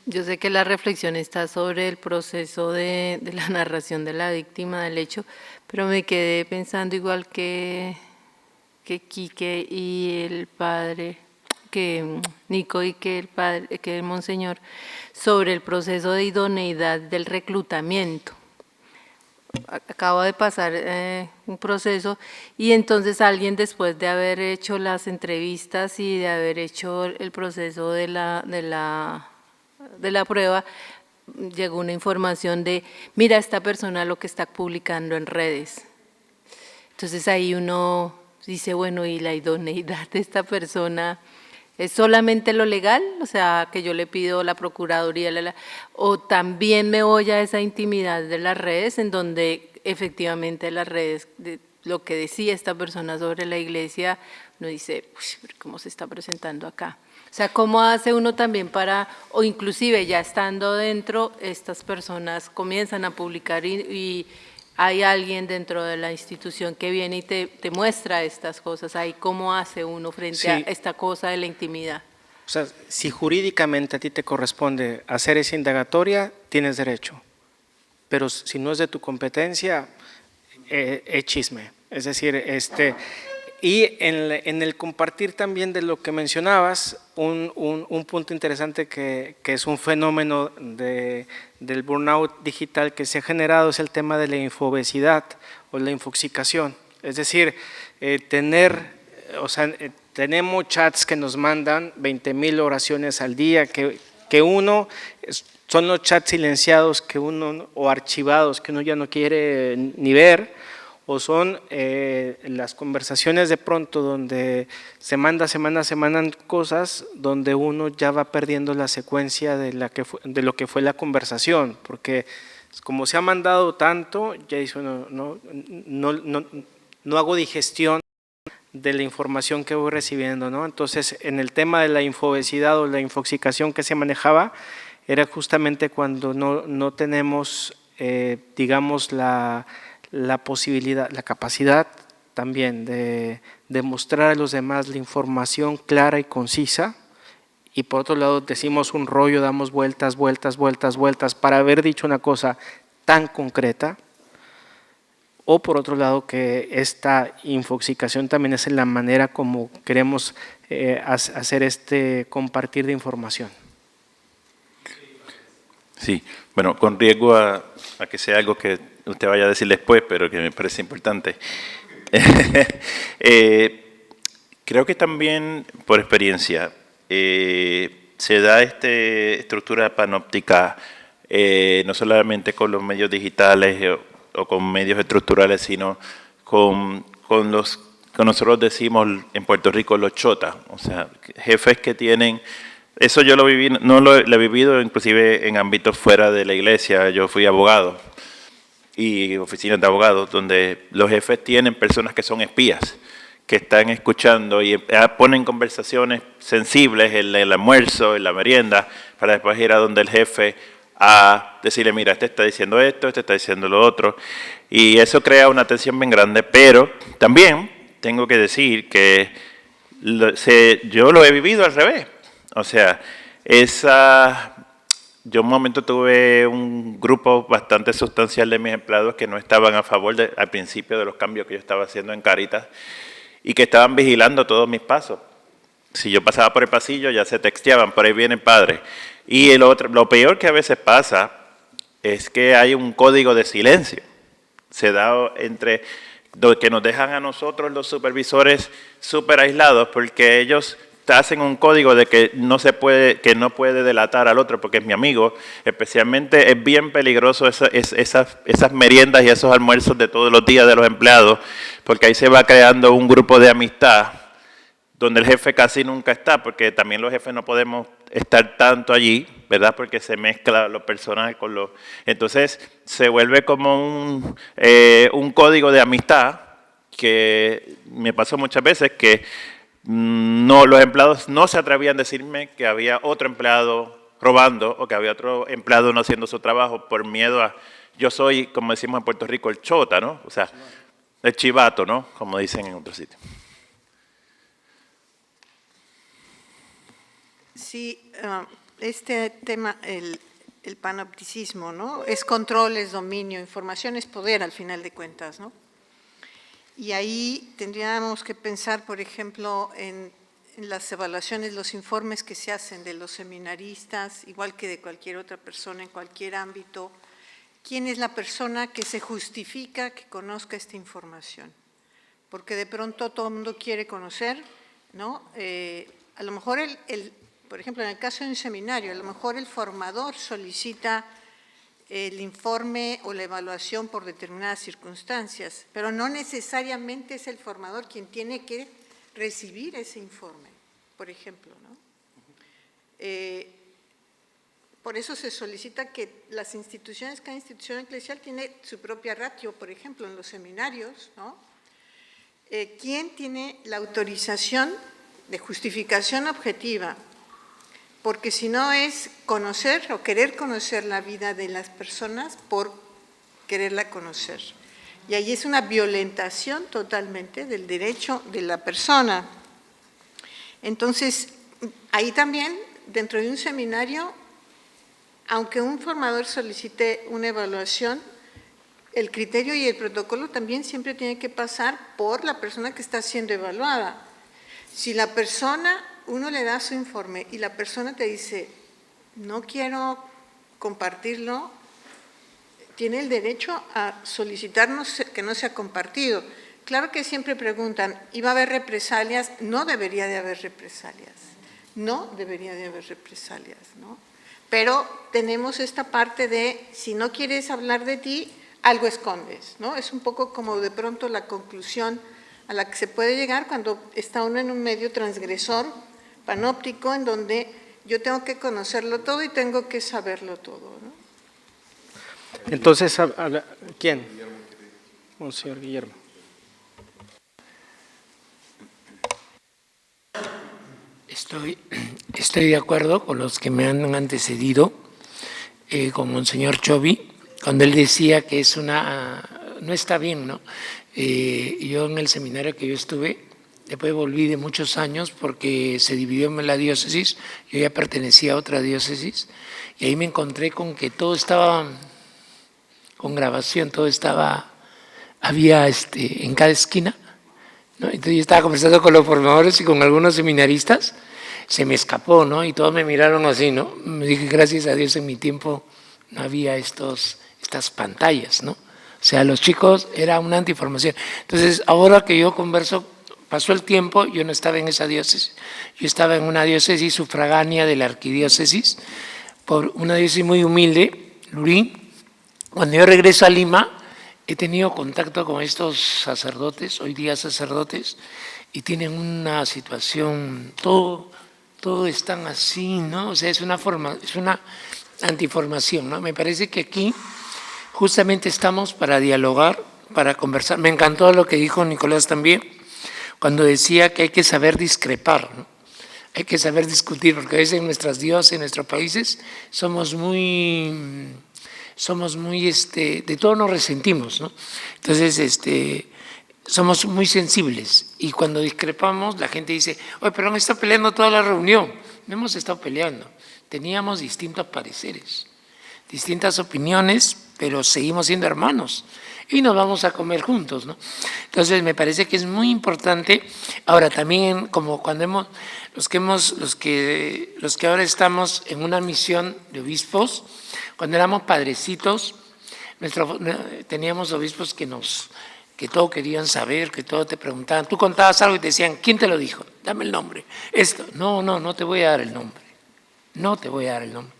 Yo sé que la reflexión está sobre el proceso de la narración de la víctima del hecho, pero me quedé pensando igual que Quique y el padre, que Nico y que el padre, que el monseñor, sobre el proceso de idoneidad del reclutamiento. Acabo de pasar un proceso y entonces alguien, después de haber hecho las entrevistas y de haber hecho el proceso de la prueba, llegó una información de, mira, esta persona lo que está publicando en redes. Entonces ahí uno dice, bueno, ¿y la idoneidad de esta persona es solamente lo legal? O sea, que yo le pido la procuraduría, o también me voy a esa intimidad de las redes, en donde efectivamente las redes, lo que decía esta persona sobre la iglesia, uno dice, ¿cómo se está presentando acá? O sea, ¿cómo hace uno también para, o inclusive ya estando dentro, estas personas comienzan a publicar y hay alguien dentro de la institución que viene y te muestra estas cosas? Ahí, ¿cómo hace uno frente a esta cosa de la intimidad? O sea, si jurídicamente a ti te corresponde hacer esa indagatoria, tienes derecho. Pero si no es de tu competencia, es chisme. Es decir, y en el compartir también de lo que mencionabas, un punto interesante que es un fenómeno del burnout digital que se ha generado es el tema de la infobesidad o la infoxicación. Es decir, tener o sea, tenemos chats que nos mandan 20,000 oraciones al día, que uno, son los chats silenciados que uno, o archivados que uno ya no quiere ni ver, o son las conversaciones de pronto donde se mandan cosas donde uno ya va perdiendo la secuencia de lo que fue la conversación, porque como se ha mandado tanto, ya dice uno, no hago digestión de la información que voy recibiendo, ¿no? Entonces, en el tema de la infobesidad o la infoxicación que se manejaba, era justamente cuando no tenemos, digamos, la posibilidad, la capacidad también de mostrar a los demás la información clara y concisa, y por otro lado decimos un rollo, damos vueltas para haber dicho una cosa tan concreta, o por otro lado que esta infoxicación también es la manera como queremos hacer este compartir de información. Sí, bueno, con riesgo a que sea algo que usted vaya a decir después, pero que me parece importante. Creo que también, por experiencia, se da esta estructura panóptica, no solamente con los medios digitales o con medios estructurales, sino con los que nosotros decimos en Puerto Rico los chotas, o sea, jefes que tienen. Eso yo lo viví, lo he vivido inclusive en ámbitos fuera de la iglesia. Yo fui abogado y oficinas de abogados donde los jefes tienen personas que son espías, que están escuchando y ponen conversaciones sensibles en el almuerzo, en la merienda, para después ir a donde el jefe a decirle, mira, este está diciendo esto, este está diciendo lo otro. Y eso crea una tensión bien grande, pero también tengo que decir que yo lo he vivido al revés. O sea, yo un momento tuve un grupo bastante sustancial de mis empleados que no estaban a favor al principio de los cambios que yo estaba haciendo en Caritas y que estaban vigilando todos mis pasos. Si yo pasaba por el pasillo ya se texteaban, por ahí viene el padre. Y lo peor que a veces pasa es que hay un código de silencio. Se da entre que nos dejan a nosotros los supervisores súper aislados porque ellos hacen un código de que no puede delatar al otro porque es mi amigo. Especialmente es bien peligroso esas meriendas y esos almuerzos de todos los días de los empleados, porque ahí se va creando un grupo de amistad donde el jefe casi nunca está, porque también los jefes no podemos estar tanto allí, ¿verdad? Porque se mezcla los personajes con los. Entonces se vuelve como un código de amistad que me pasó muchas veces que los empleados no se atrevían a decirme que había otro empleado robando o que había otro empleado no haciendo su trabajo por miedo a. Yo soy, como decimos en Puerto Rico, el chota, ¿no? O sea, el chivato, ¿no? Como dicen en otros sitios. Sí, este tema, el panopticismo, ¿no? Es control, es dominio, información es poder al final de cuentas, ¿no? Y ahí tendríamos que pensar, por ejemplo, en las evaluaciones, los informes que se hacen de los seminaristas, igual que de cualquier otra persona en cualquier ámbito. ¿Quién es la persona que se justifica que conozca esta información? Porque de pronto todo el mundo quiere conocer, ¿no? A lo mejor por ejemplo, en el caso de un seminario, a lo mejor el formador solicita el informe o la evaluación por determinadas circunstancias, pero no necesariamente es el formador quien tiene que recibir ese informe, por ejemplo, ¿no? Por eso se solicita que las instituciones, cada institución eclesial tiene su propia ratio, por ejemplo, en los seminarios, ¿no? ¿Quién tiene la autorización de justificación objetiva? Porque si no es conocer o querer conocer la vida de las personas por quererla conocer. Y ahí es una violentación totalmente del derecho de la persona. Entonces, ahí también, dentro de un seminario, aunque un formador solicite una evaluación, el criterio y el protocolo también siempre tiene que pasar por la persona que está siendo evaluada. Si la persona, uno le da su informe y la persona te dice, no quiero compartirlo, tiene el derecho a solicitarnos que no sea compartido. Claro que siempre preguntan, ¿y va a haber represalias? No debería de haber represalias, no debería de haber represalias, ¿no? Pero tenemos esta parte de, si no quieres hablar de ti, algo escondes, ¿no? Es un poco como de pronto la conclusión a la que se puede llegar cuando está uno en un medio transgresor, panóptico, en donde yo tengo que conocerlo todo y tengo que saberlo todo, ¿no? Entonces, ¿quién? Monseñor Guillermo. Estoy de acuerdo con los que me han antecedido, con Monseñor Chovi, cuando él decía que no está bien, ¿no? Yo en el seminario que yo estuve, después volví de muchos años porque se dividió en la diócesis, yo ya pertenecía a otra diócesis, y ahí me encontré con que todo estaba con grabación, todo estaba, había en cada esquina, ¿no? Entonces yo estaba conversando con los formadores y con algunos seminaristas, se me escapó, ¿no? Y todos me miraron así, ¿no? Me dije, gracias a Dios en mi tiempo no había estas pantallas, ¿no? O sea, los chicos era una antiformación. Entonces, ahora que yo converso, pasó el tiempo, yo no estaba en esa diócesis, yo estaba en una diócesis sufragánea de la arquidiócesis, por una diócesis muy humilde, Lurín. Cuando yo regreso a Lima, he tenido contacto con estos sacerdotes, hoy día sacerdotes, y tienen una situación, todo están así, ¿no? O sea, es una antiformación, ¿no? Me parece que aquí justamente estamos para dialogar, para conversar. Me encantó lo que dijo Nicolás también, cuando decía que hay que saber discrepar, ¿no? Hay que saber discutir, porque a veces en nuestras diócesis, en nuestros países, somos muy de todo nos resentimos, ¿no? Entonces, somos muy sensibles y cuando discrepamos la gente dice, oye, pero han estado peleando toda la reunión. No hemos estado peleando, teníamos distintos pareceres, distintas opiniones, pero seguimos siendo hermanos y nos vamos a comer juntos, ¿no? Entonces me parece que es muy importante. Ahora también, como cuando los que ahora estamos en una misión de obispos, cuando éramos padrecitos, teníamos obispos que todo querían saber, que todo te preguntaban. Tú contabas algo y te decían, ¿quién te lo dijo? Dame el nombre. Esto, no te voy a dar el nombre. No te voy a dar el nombre.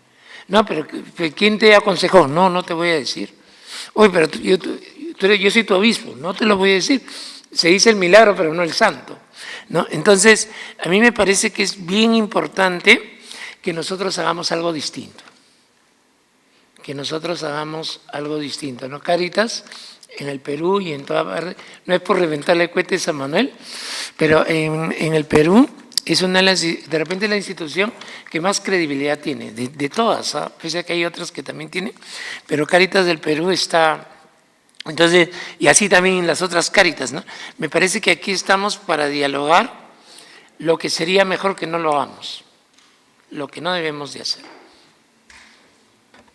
No, pero ¿quién te aconsejó? No te voy a decir. Oye, pero yo soy tu obispo, no te lo voy a decir. Se dice el milagro, pero no el santo, ¿no? Entonces, a mí me parece que es bien importante que nosotros hagamos algo distinto. Que nosotros hagamos algo distinto, ¿no? Cáritas, en el Perú y en toda parte, no es por reventarle cohetes a Manuel, pero en el Perú es de repente la institución que más credibilidad tiene, de todas, ¿ah? Pese a que hay otras que también tienen, pero Cáritas del Perú está, entonces, y así también las otras Cáritas, ¿no? Me parece que aquí estamos para dialogar lo que sería mejor que no lo hagamos, lo que no debemos de hacer.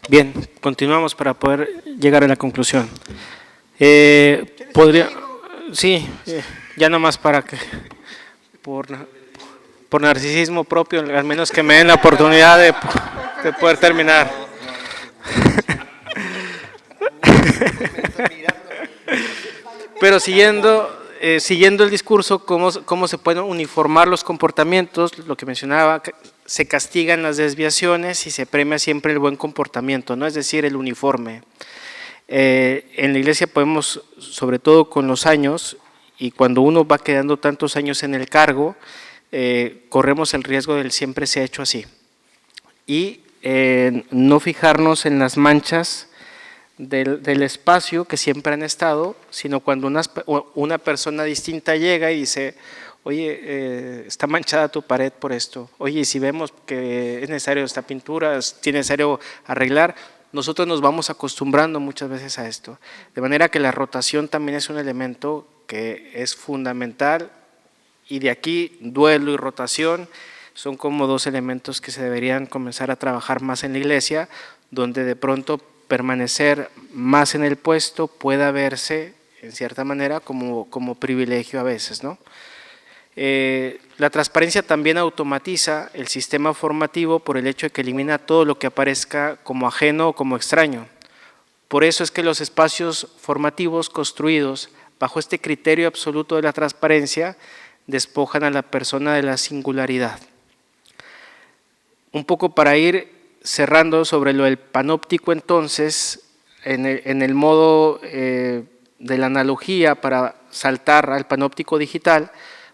Bien, continuamos para poder llegar a la conclusión. Sí, ya nomás para que, por narcisismo propio, al menos que me den la oportunidad de poder terminar. Pero siguiendo el discurso, cómo se pueden uniformar los comportamientos, lo que mencionaba, se castigan las desviaciones y se premia siempre el buen comportamiento, ¿no? Es decir, el uniforme. En la iglesia podemos, sobre todo con los años, y cuando uno va quedando tantos años en el cargo, corremos el riesgo del siempre se ha hecho así. Y no fijarnos en las manchas del espacio que siempre han estado, sino cuando una persona distinta llega y dice, oye, está manchada tu pared por esto, oye, si vemos que es necesario esta pintura, tiene necesario arreglar, nosotros nos vamos acostumbrando muchas veces a esto. De manera que la rotación también es un elemento que es fundamental y de aquí duelo y rotación son como dos elementos que se deberían comenzar a trabajar más en la iglesia, donde de pronto permanecer más en el puesto pueda verse en cierta manera como privilegio a veces, ¿no? La transparencia también automatiza el sistema formativo por el hecho de que elimina todo lo que aparezca como ajeno o como extraño. Por eso es que los espacios formativos construidos bajo este criterio absoluto de la transparencia, despojan a la persona de la singularidad. Un poco para ir cerrando sobre lo del panóptico, entonces, en el modo de la analogía para saltar al panóptico digital,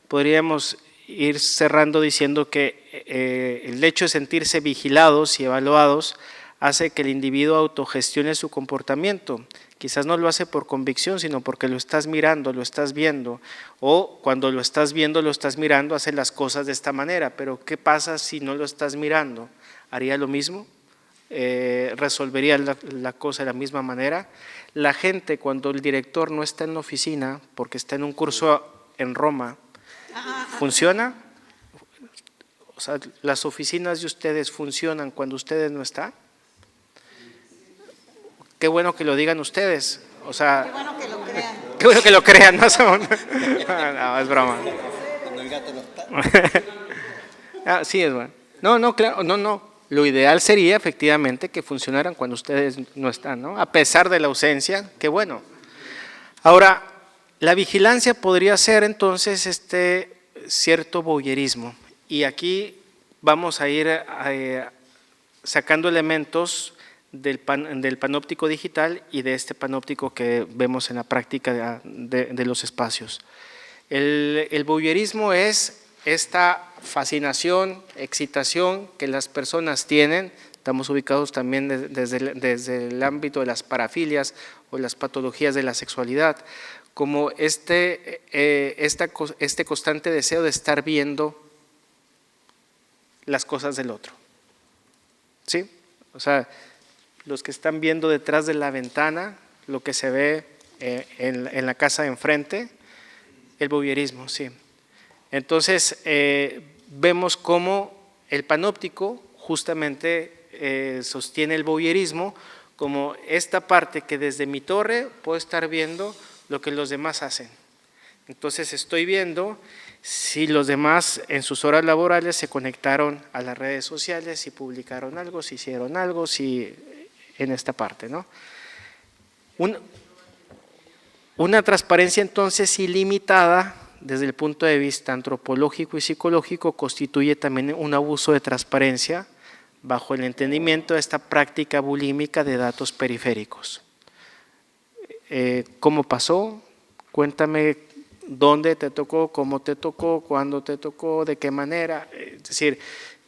podríamos ir cerrando diciendo que el hecho de sentirse vigilados y evaluados hace que el individuo autogestione su comportamiento. Quizás no lo hace por convicción, sino porque lo estás mirando, lo estás viendo, o cuando lo estás viendo, lo estás mirando, hace las cosas de esta manera. Pero ¿qué pasa si no lo estás mirando? ¿Haría lo mismo? ¿Resolvería la cosa de la misma manera? La gente, cuando el director no está en la oficina, porque está en un curso en Roma, ¿funciona? O sea, ¿las oficinas de ustedes funcionan cuando ustedes no están? Qué bueno que lo digan ustedes, o sea… Qué bueno que lo crean. Qué bueno que lo crean, ¿no? No, es broma. Cuando el gato no está. Sí, es bueno. No, claro, no. Lo ideal sería efectivamente que funcionaran cuando ustedes no están, ¿no? A pesar de la ausencia, qué bueno. Ahora, la vigilancia podría ser entonces cierto voyerismo, y aquí vamos a ir sacando elementos del panóptico digital y de este panóptico que vemos en la práctica de los espacios. El voyerismo es esta fascinación, excitación que las personas tienen. Estamos ubicados también desde el ámbito de las parafilias o las patologías de la sexualidad, como este constante deseo de estar viendo las cosas del otro. ¿Sí? O sea, los que están viendo detrás de la ventana lo que se ve en la casa de enfrente, el voyerismo, sí. Entonces, vemos cómo el panóptico justamente sostiene el voyerismo como esta parte que desde mi torre puedo estar viendo lo que los demás hacen. Entonces, estoy viendo si los demás en sus horas laborales se conectaron a las redes sociales, si publicaron algo, si hicieron algo, si en esta parte, ¿no? Una transparencia entonces ilimitada desde el punto de vista antropológico y psicológico constituye también un abuso de transparencia bajo el entendimiento de esta práctica bulímica de datos periféricos. ¿Cómo pasó? Cuéntame dónde te tocó, cómo te tocó, cuándo te tocó, de qué manera. Es decir,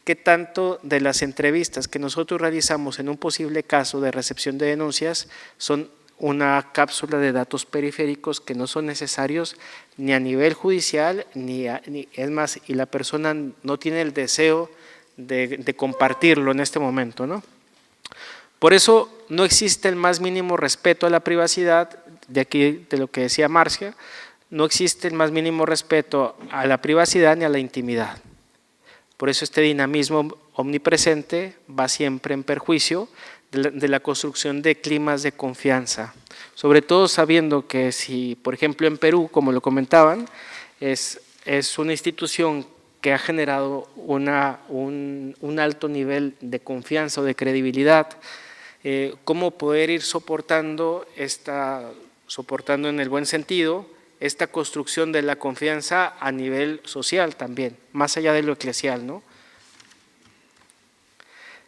qué tanto de las entrevistas que nosotros realizamos en un posible caso de recepción de denuncias son una cápsula de datos periféricos que no son necesarios ni a nivel judicial, es más, y la persona no tiene el deseo de compartirlo en este momento, ¿no? Por eso no existe el más mínimo respeto a la privacidad, de aquí de lo que decía Marcia, no existe el más mínimo respeto a la privacidad ni a la intimidad. Por eso este dinamismo omnipresente va siempre en perjuicio de la construcción de climas de confianza, sobre todo sabiendo que si, por ejemplo, en Perú, como lo comentaban, es una institución que ha generado un alto nivel de confianza o de credibilidad, cómo poder ir soportando en el buen sentido, esta construcción de la confianza a nivel social también, más allá de lo eclesial, ¿no?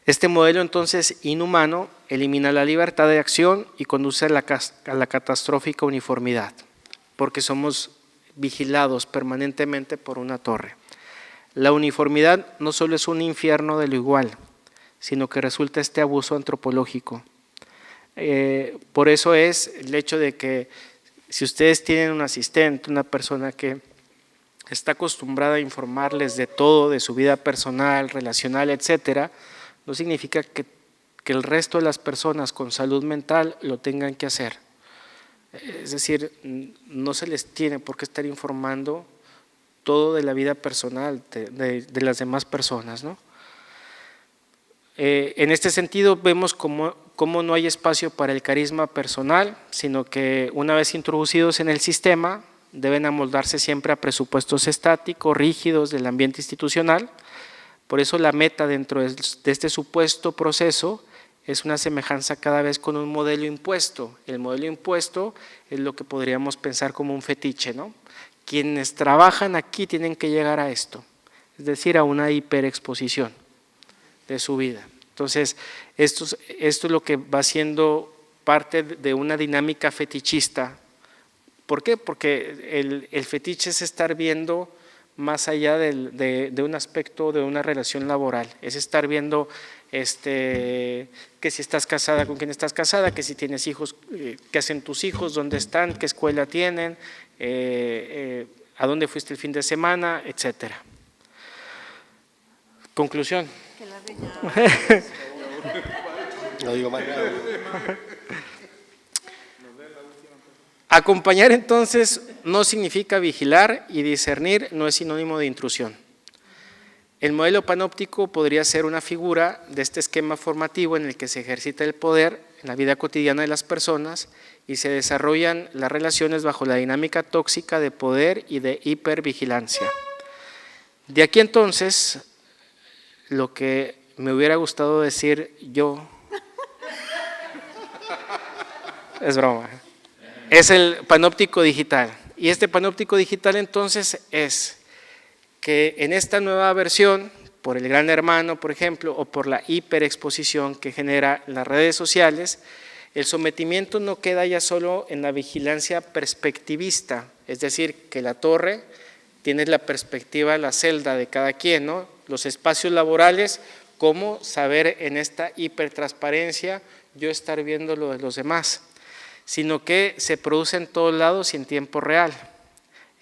Este modelo entonces inhumano elimina la libertad de acción y conduce a la catastrófica uniformidad, porque somos vigilados permanentemente por una torre. La uniformidad no solo es un infierno de lo igual, sino que resulta este abuso antropológico. Por eso es el hecho de que si ustedes tienen un asistente, una persona que está acostumbrada a informarles de todo, de su vida personal, relacional, etcétera, no significa que el resto de las personas con salud mental lo tengan que hacer. Es decir, no se les tiene por qué estar informando todo de la vida personal de las demás personas, ¿no? En este sentido vemos cómo no hay espacio para el carisma personal, sino que una vez introducidos en el sistema deben amoldarse siempre a presupuestos estáticos, rígidos del ambiente institucional. Por eso la meta dentro de este supuesto proceso es una semejanza cada vez con un modelo impuesto. El modelo impuesto es lo que podríamos pensar como un fetiche, ¿no? Quienes trabajan aquí tienen que llegar a esto, es decir, a una hiperexposición de su vida. Entonces, esto es lo que va siendo parte de una dinámica fetichista. ¿Por qué? Porque el fetiche es estar viendo más allá de un aspecto de una relación laboral, es estar viendo que si estás casada, con quién estás casada, que si tienes hijos, qué hacen tus hijos, dónde están, qué escuela tienen, a dónde fuiste el fin de semana, etcétera. Conclusión. No digo más nada. Acompañar entonces no significa vigilar, y discernir no es sinónimo de intrusión. El modelo panóptico podría ser una figura de este esquema formativo en el que se ejercita el poder en la vida cotidiana de las personas y se desarrollan las relaciones bajo la dinámica tóxica de poder y de hipervigilancia. De aquí entonces, lo que me hubiera gustado decir yo, es broma, es el panóptico digital. Y este panóptico digital entonces es que en esta nueva versión, por el Gran Hermano, por ejemplo, o por la hiperexposición que genera las redes sociales, el sometimiento no queda ya solo en la vigilancia perspectivista, es decir, que la torre tiene la perspectiva, la celda de cada quien, ¿no? Los espacios laborales, cómo saber en esta hipertransparencia yo estar viendo lo de los demás, sino que se produce en todos lados y en tiempo real.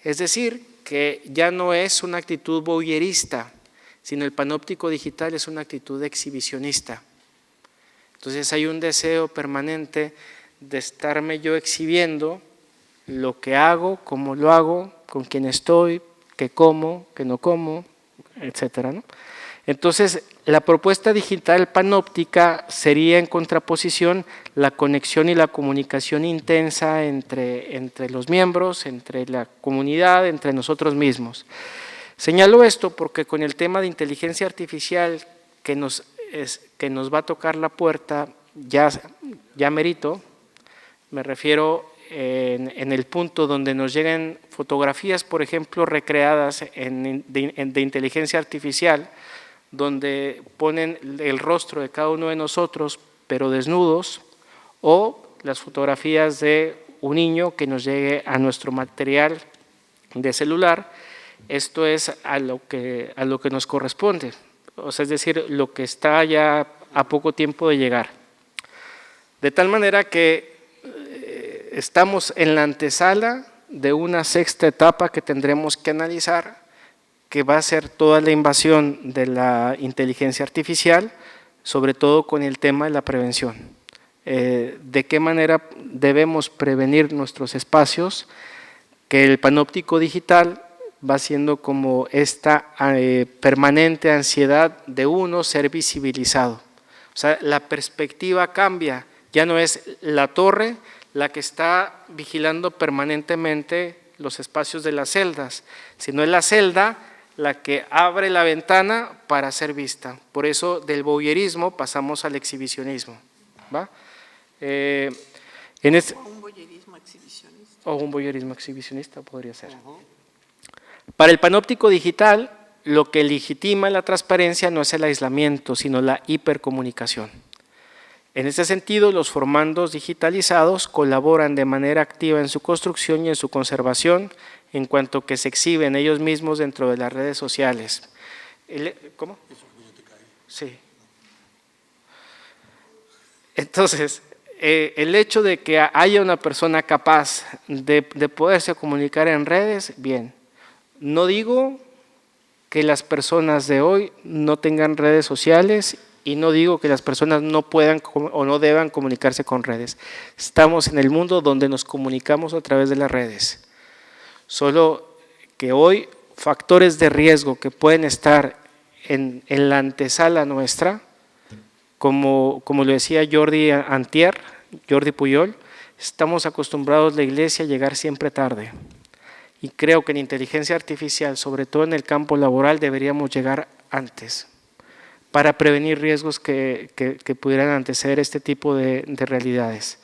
Es decir, que ya no es una actitud voyerista, sino el panóptico digital es una actitud exhibicionista. Entonces hay un deseo permanente de estarme yo exhibiendo lo que hago, cómo lo hago, con quién estoy, qué como, qué no como, etcétera, ¿no? Entonces, la propuesta digital panóptica sería en contraposición la conexión y la comunicación intensa entre los miembros, entre la comunidad, entre nosotros mismos. Señalo esto porque con el tema de inteligencia artificial que nos va a tocar la puerta, ya merito, me refiero en el punto donde nos lleguen fotografías, por ejemplo, recreadas de inteligencia artificial, donde ponen el rostro de cada uno de nosotros, pero desnudos, o las fotografías de un niño que nos llegue a nuestro material de celular. Esto es a lo que nos corresponde, o sea, es decir, lo que está ya a poco tiempo de llegar. De tal manera que estamos en la antesala de una sexta etapa que tendremos que analizar, que va a ser toda la invasión de la inteligencia artificial, sobre todo con el tema de la prevención. De qué manera debemos prevenir nuestros espacios, que el panóptico digital va siendo como esta permanente ansiedad de uno ser visibilizado. O sea, la perspectiva cambia, ya no es la torre la que está vigilando permanentemente los espacios de las celdas, sino es la celda la que abre la ventana para ser vista. Por eso del voyerismo pasamos al exhibicionismo, ¿va? O un voyerismo exhibicionista. O un voyerismo exhibicionista podría ser. Para el panóptico digital, lo que legitima la transparencia no es el aislamiento, sino la hipercomunicación. En este sentido, los formandos digitalizados colaboran de manera activa en su construcción y en su conservación, en cuanto que se exhiben ellos mismos dentro de las redes sociales. ¿Cómo? Sí. Entonces, el hecho de que haya una persona capaz de poderse comunicar en redes, bien. No digo que las personas de hoy no tengan redes sociales y no digo que las personas no puedan o no deban comunicarse con redes. Estamos en el mundo donde nos comunicamos a través de las redes. Solo que hoy factores de riesgo que pueden estar en la antesala nuestra, como lo decía Jordi Puyol, estamos acostumbrados la Iglesia a llegar siempre tarde. Y creo que en inteligencia artificial, sobre todo en el campo laboral, deberíamos llegar antes, para prevenir riesgos que pudieran anteceder este tipo de realidades.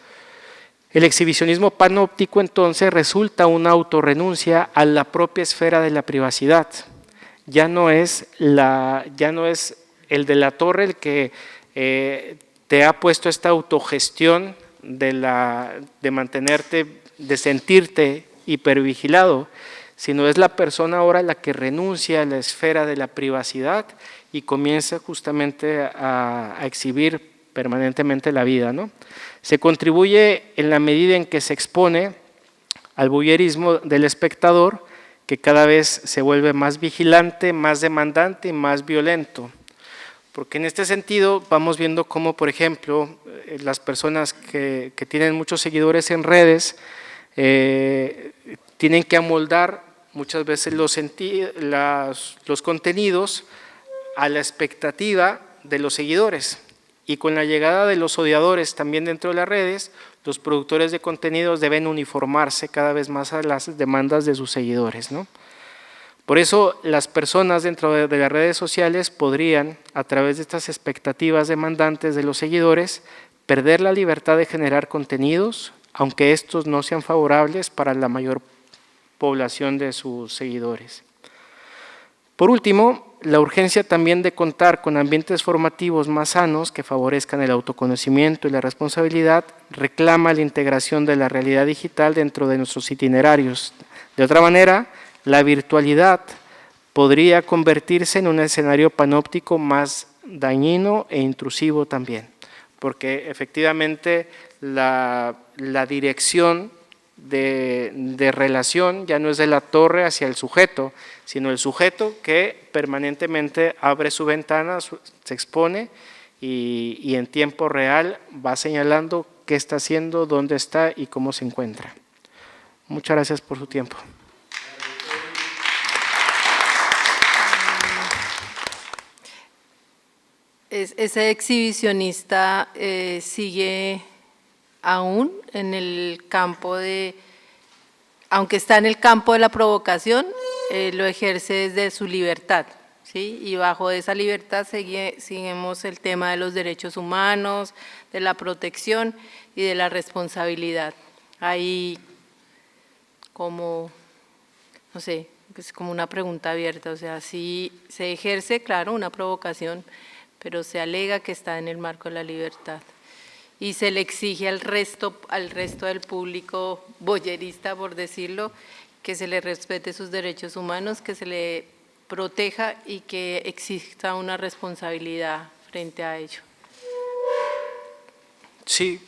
El exhibicionismo panóptico entonces resulta una autorrenuncia a la propia esfera de la privacidad. Ya no es el de la torre el que te ha puesto esta autogestión de mantenerte, de sentirte hipervigilado, sino es la persona ahora la que renuncia a la esfera de la privacidad y comienza justamente a exhibir permanentemente la vida, ¿no? Se contribuye en la medida en que se expone al voyerismo del espectador, que cada vez se vuelve más vigilante, más demandante y más violento. Porque en este sentido vamos viendo cómo, por ejemplo, las personas que tienen muchos seguidores en redes tienen que amoldar muchas veces los contenidos a la expectativa de los seguidores. Y con la llegada de los odiadores también dentro de las redes, los productores de contenidos deben uniformarse cada vez más a las demandas de sus seguidores, ¿no? Por eso las personas dentro de las redes sociales podrían, a través de estas expectativas demandantes de los seguidores, perder la libertad de generar contenidos, aunque estos no sean favorables para la mayor población de sus seguidores. Por último, la urgencia también de contar con ambientes formativos más sanos que favorezcan el autoconocimiento y la responsabilidad reclama la integración de la realidad digital dentro de nuestros itinerarios. De otra manera, la virtualidad podría convertirse en un escenario panóptico más dañino e intrusivo también, porque efectivamente la dirección de relación ya no es de la torre hacia el sujeto, sino el sujeto que permanentemente abre su ventana, se expone y en tiempo real va señalando qué está haciendo, dónde está y cómo se encuentra. Muchas gracias por su tiempo. Ese exhibicionista sigue aún en el campo aunque está en el campo de la provocación, lo ejerce desde su libertad, ¿sí? Y bajo esa libertad seguimos el tema de los derechos humanos, de la protección y de la responsabilidad. Ahí como, no sé, es como una pregunta abierta, o sea, sí se ejerce, claro, una provocación, pero se alega que está en el marco de la libertad. Y se le exige al resto del público boyerista, por decirlo, que se le respete sus derechos humanos, que se le proteja y que exista una responsabilidad frente a ello. Sí,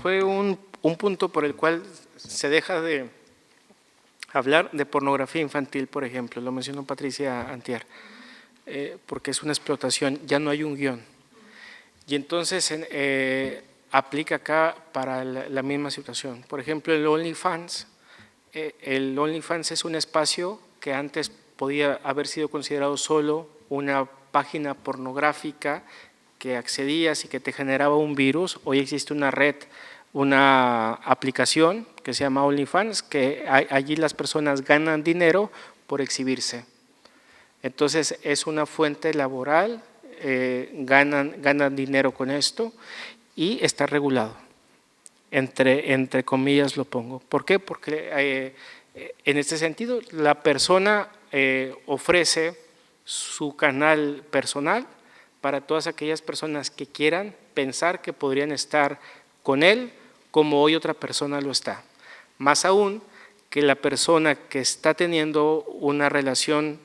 fue un punto por el cual se deja de hablar de pornografía infantil, por ejemplo, lo mencionó Patricia antier, porque es una explotación, ya no hay un guión. Y entonces aplica acá para la misma situación. Por ejemplo, el OnlyFans es un espacio que antes podía haber sido considerado solo una página pornográfica que accedías y que te generaba un virus. Hoy existe una red, una aplicación que se llama OnlyFans, que allí las personas ganan dinero por exhibirse. Entonces es una fuente laboral, ganan dinero con esto y está regulado, entre comillas lo pongo. ¿Por qué? Porque en este sentido la persona ofrece su canal personal para todas aquellas personas que quieran pensar que podrían estar con él como hoy otra persona lo está. Más aún que la persona que está teniendo una relación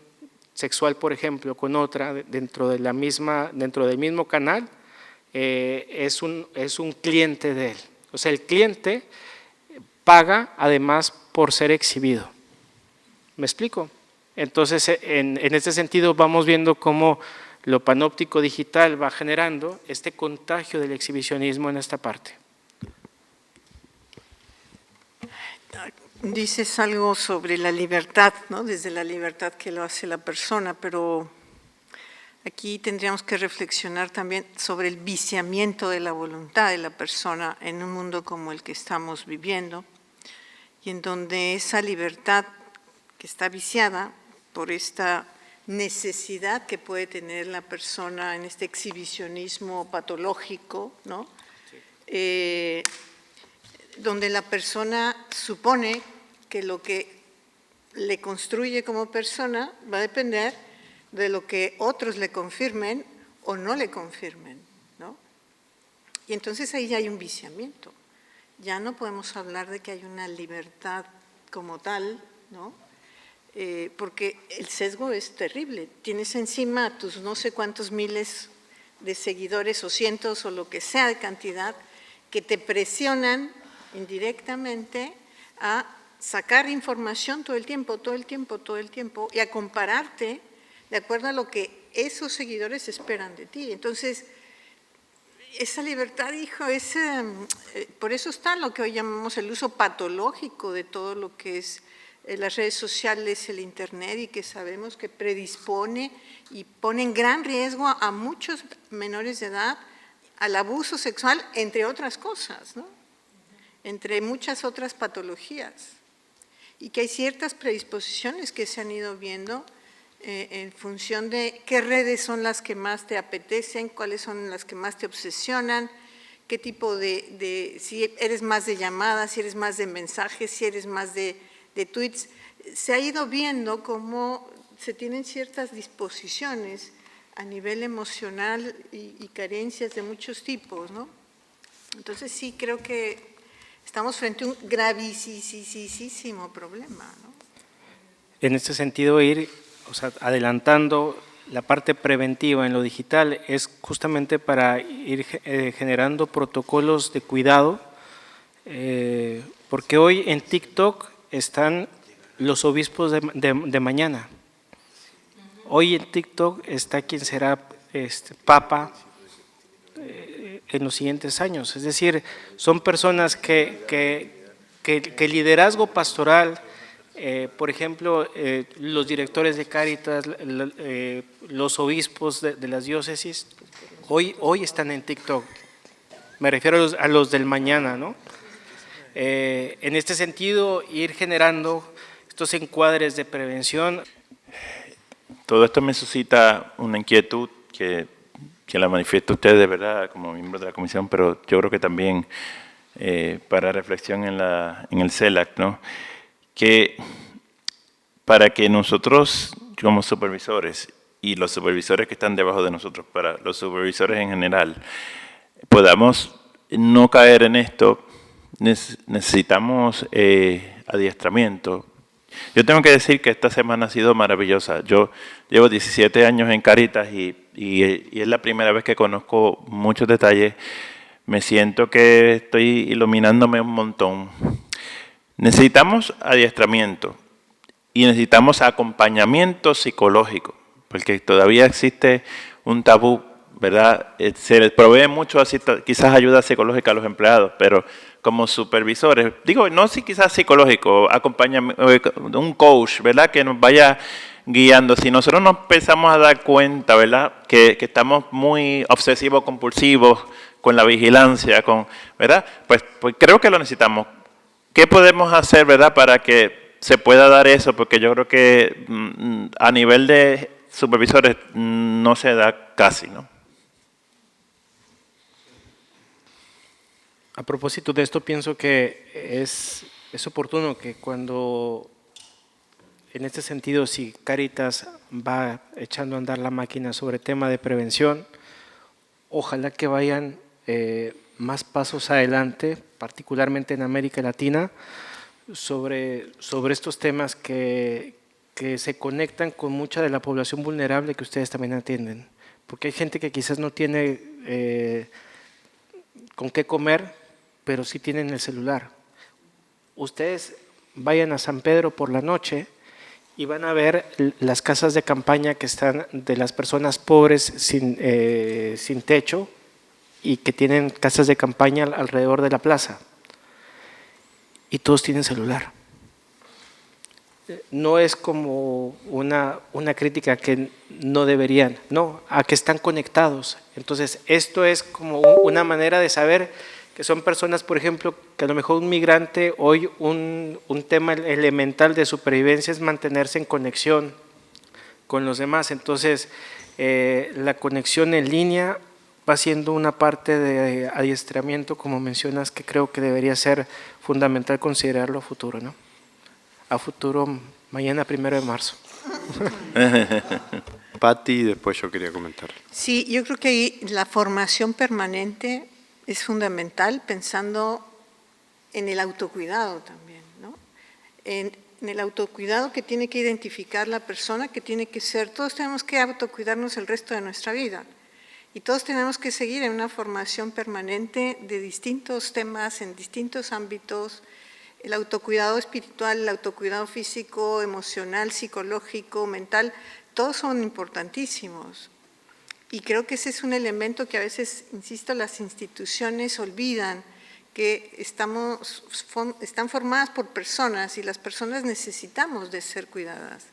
sexual, por ejemplo, con otra dentro del mismo canal, es un cliente de él. O sea, el cliente paga además por ser exhibido. ¿Me explico? Entonces, en este sentido vamos viendo cómo lo panóptico digital va generando este contagio del exhibicionismo en esta parte. Dices algo sobre la libertad, ¿no? Desde la libertad que lo hace la persona, pero aquí tendríamos que reflexionar también sobre el viciamiento de la voluntad de la persona en un mundo como el que estamos viviendo y en donde esa libertad que está viciada por esta necesidad que puede tener la persona en este exhibicionismo patológico, ¿no? Donde la persona supone que lo que le construye como persona va a depender de lo que otros le confirmen o no le confirmen, ¿no? Y entonces ahí ya hay un viciamiento. Ya no podemos hablar de que hay una libertad como tal, ¿no? Porque el sesgo es terrible. Tienes encima a tus no sé cuántos miles de seguidores o cientos o lo que sea de cantidad que te presionan indirectamente a sacar información todo el tiempo y a compararte de acuerdo a lo que esos seguidores esperan de ti. Entonces, esa libertad, hijo, por eso está lo que hoy llamamos el uso patológico de todo lo que es las redes sociales, el internet, y que sabemos que predispone y pone en gran riesgo a muchos menores de edad al abuso sexual, entre otras cosas, ¿no? Entre muchas otras patologías. Y que hay ciertas predisposiciones que se han ido viendo en función de qué redes son las que más te apetecen, cuáles son las que más te obsesionan, qué tipo si eres más de llamadas, si eres más de mensajes, si eres más de tweets. Se ha ido viendo cómo se tienen ciertas disposiciones a nivel emocional y carencias de muchos tipos, ¿no? Entonces sí creo que estamos frente a un gravísimo problema, ¿no? En este sentido, adelantando la parte preventiva en lo digital es justamente para ir generando protocolos de cuidado, porque hoy en TikTok están los obispos de mañana. Hoy en TikTok está quien será papa en los siguientes años. Es decir, son personas que liderazgo pastoral, por ejemplo, los directores de Cáritas, los obispos de las diócesis, hoy están en TikTok. Me refiero a los del mañana, ¿no? En este sentido, ir generando estos encuadres de prevención. Todo esto me suscita una inquietud que la manifiesta usted de verdad como miembro de la comisión, pero yo creo que también para reflexión en el CELAC, ¿no? Que para que nosotros como supervisores y los supervisores que están debajo de nosotros, para los supervisores en general, podamos no caer en esto, necesitamos adiestramiento. Yo tengo que decir que esta semana ha sido maravillosa. Yo llevo 17 años en Cáritas y es la primera vez que conozco muchos detalles. Me siento que estoy iluminándome un montón. Necesitamos adiestramiento y necesitamos acompañamiento psicológico, porque todavía existe un tabú, ¿verdad? Se les provee mucho quizás ayuda psicológica a los empleados, pero como supervisores, digo, no si quizás psicológico, un coach, ¿verdad? Que nos vaya guiando. Si nosotros nos empezamos a dar cuenta, ¿verdad? Que estamos muy obsesivos, compulsivos con la vigilancia, ¿verdad? Pues creo que lo necesitamos. ¿Qué podemos hacer, verdad, para que se pueda dar eso? Porque yo creo que a nivel de supervisores no se da casi, ¿no? A propósito de esto, pienso que es oportuno que cuando, en este sentido, si Cáritas va echando a andar la máquina sobre tema de prevención, ojalá que vayan más pasos adelante, particularmente en América Latina, sobre estos temas que se conectan con mucha de la población vulnerable que ustedes también atienden. Porque hay gente que quizás no tiene con qué comer, pero sí tienen el celular. Ustedes vayan a San Pedro por la noche y van a ver las casas de campaña que están de las personas pobres sin techo y que tienen casas de campaña alrededor de la plaza. Y todos tienen celular. No es como una crítica que no deberían, no, a que están conectados. Entonces, esto es como una manera de saber que son personas, por ejemplo, que a lo mejor un migrante, hoy un tema elemental de supervivencia es mantenerse en conexión los demás. Entonces, la conexión en línea va siendo una parte de adiestramiento, como mencionas, que creo que debería ser fundamental considerarlo a futuro, ¿no? A futuro, mañana 1 de marzo. Pati, después yo quería comentar. Sí, yo creo que ahí la formación permanente es fundamental, pensando en el autocuidado también, ¿no? En el autocuidado que tiene que identificar la persona, que tiene que ser, todos tenemos que autocuidarnos el resto de nuestra vida y todos tenemos que seguir en una formación permanente de distintos temas, en distintos ámbitos, el autocuidado espiritual, el autocuidado físico, emocional, psicológico, mental, todos son importantísimos. Y creo que ese es un elemento que a veces, insisto, las instituciones olvidan, que están formadas por personas y las personas necesitamos de ser cuidadas,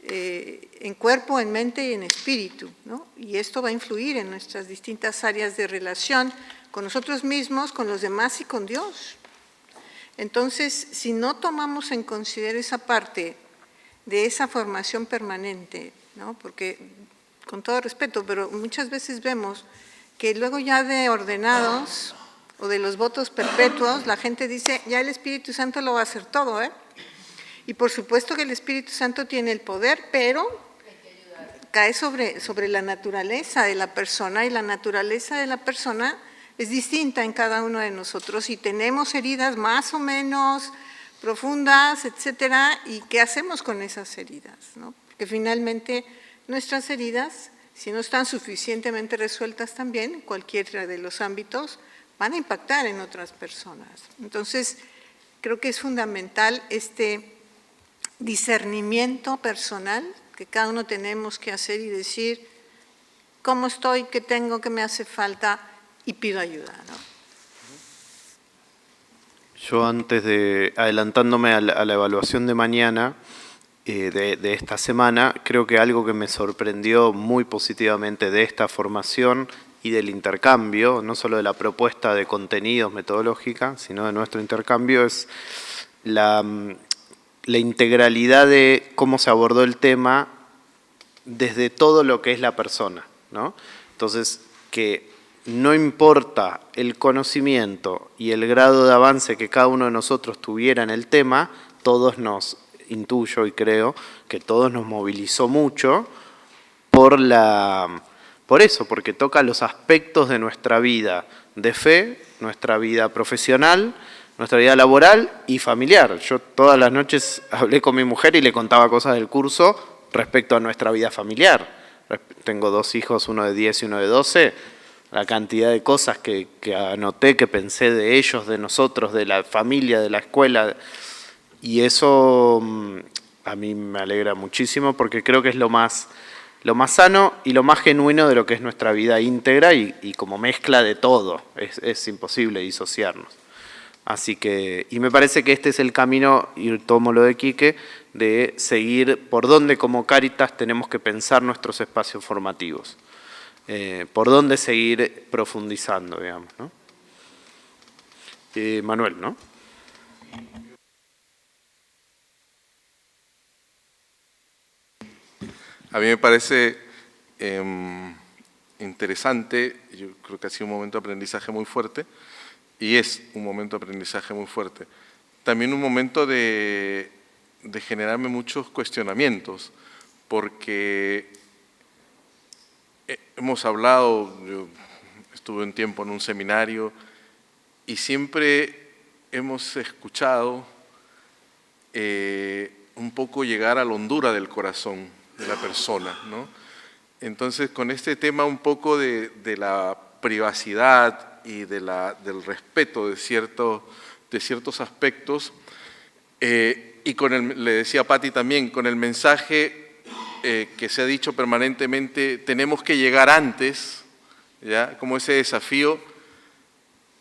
en cuerpo, en mente y en espíritu, ¿no? Y esto va a influir en nuestras distintas áreas de relación con nosotros mismos, con los demás y con Dios. Entonces, si no tomamos en consideración esa parte de esa formación permanente, ¿no? Porque, con todo respeto, pero muchas veces vemos que luego ya de ordenados o de los votos perpetuos, la gente dice, ya el Espíritu Santo lo va a hacer todo, ¿eh? Y por supuesto que el Espíritu Santo tiene el poder, pero cae sobre la naturaleza de la persona, y la naturaleza de la persona es distinta en cada uno de nosotros, y tenemos heridas más o menos profundas, etcétera, y ¿qué hacemos con esas heridas, no? Porque finalmente nuestras heridas, si no están suficientemente resueltas también, en cualquiera de los ámbitos, van a impactar en otras personas. Entonces, creo que es fundamental este discernimiento personal que cada uno tenemos que hacer y decir cómo estoy, qué tengo, qué me hace falta y pido ayuda, ¿no? Yo antes de, adelantándome a la evaluación de mañana, de esta semana, creo que algo que me sorprendió muy positivamente de esta formación y del intercambio, no solo de la propuesta de contenidos metodológica, sino de nuestro intercambio, es la integralidad de cómo se abordó el tema desde todo lo que es la persona, ¿no? Entonces, que no importa el conocimiento y el grado de avance que cada uno de nosotros tuviera en el tema, todos nos, intuyo y creo, que todos nos movilizó mucho por eso, porque toca los aspectos de nuestra vida de fe, nuestra vida profesional, nuestra vida laboral y familiar. Yo todas las noches hablé con mi mujer y le contaba cosas del curso respecto a nuestra vida familiar. Tengo 2 hijos, uno de 10 y uno de 12. La cantidad de cosas que anoté, que pensé de ellos, de nosotros, de la familia, de la escuela. Y eso a mí me alegra muchísimo porque creo que es lo más sano y lo más genuino de lo que es nuestra vida íntegra y como mezcla de todo. Es imposible disociarnos. Así que, y me parece que este es el camino, y tomo lo de Quique, de seguir por dónde como Cáritas tenemos que pensar nuestros espacios formativos. Por dónde seguir profundizando, digamos, ¿no? Manuel, ¿no? A mí me parece interesante, yo creo que ha sido un momento de aprendizaje muy fuerte, y es un momento de aprendizaje muy fuerte. También un momento de generarme muchos cuestionamientos, porque hemos hablado, yo estuve un tiempo en un seminario, y siempre hemos escuchado un poco llegar a la hondura del corazón de la persona, ¿no? Entonces, con este tema un poco de la privacidad y del respeto de ciertos aspectos, y le decía a Pati también, con el mensaje que se ha dicho permanentemente, tenemos que llegar antes, ¿ya? Como ese desafío,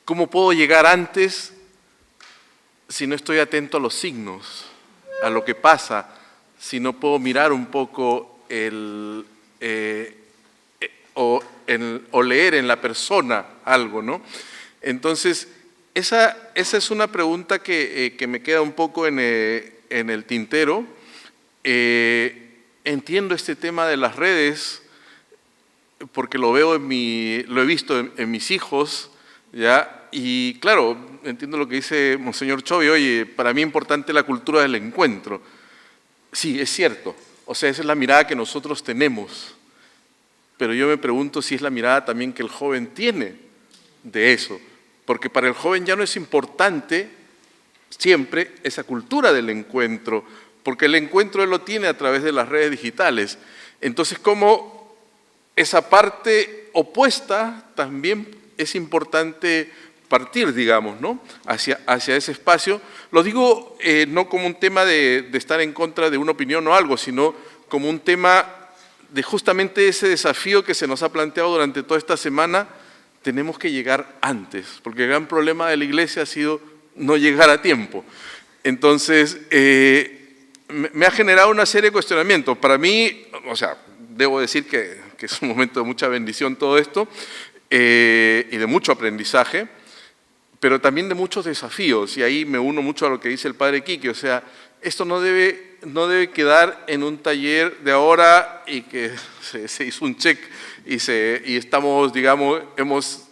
¿cómo puedo llegar antes si no estoy atento a los signos, a lo que pasa, si no puedo mirar un poco o leer en la persona algo, ¿no? Entonces, esa es una pregunta que me queda un poco en el tintero. entiendo este tema de las redes porque lo veo lo he visto en mis hijos, ¿ya? Y claro, entiendo lo que dice Monseñor Chovy, oye, para mí es importante la cultura del encuentro. Sí, es cierto, o sea, esa es la mirada que nosotros tenemos, pero yo me pregunto si es la mirada también que el joven tiene de eso, porque para el joven ya no es importante siempre esa cultura del encuentro, porque el encuentro él lo tiene a través de las redes digitales. Entonces, ¿cómo esa parte opuesta también es importante partir, digamos, ¿no? hacia ese espacio? Lo digo no como un tema de estar en contra de una opinión o algo, sino como un tema de justamente ese desafío que se nos ha planteado durante toda esta semana. Tenemos que llegar antes, porque el gran problema de la Iglesia ha sido no llegar a tiempo. Entonces, me ha generado una serie de cuestionamientos. Para mí, o sea, debo decir que es un momento de mucha bendición todo esto, y de mucho aprendizaje, pero también de muchos desafíos, y ahí me uno mucho a lo que dice el Padre Quique. O sea, esto no debe quedar en un taller de ahora y que se hizo un check y estamos, digamos, hemos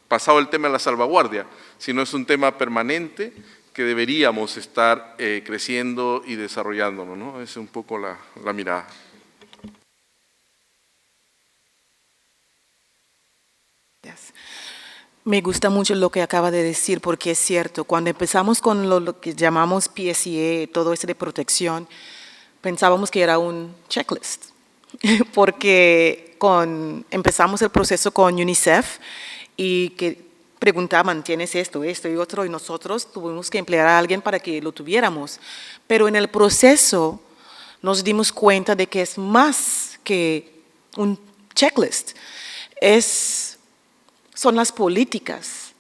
pasado el tema de la salvaguardia, sino es un tema permanente que deberíamos estar creciendo y desarrollándonos, ¿no? Esa es un poco la mirada. Me gusta mucho lo que acaba de decir, porque es cierto, cuando empezamos con lo que llamamos PSEA, todo eso de protección, pensábamos que era un checklist, porque empezamos el proceso con UNICEF y que preguntaban, ¿tienes esto y otro? Y nosotros tuvimos que emplear a alguien para que lo tuviéramos. Pero en el proceso nos dimos cuenta de que es más que un checklist, son las políticas.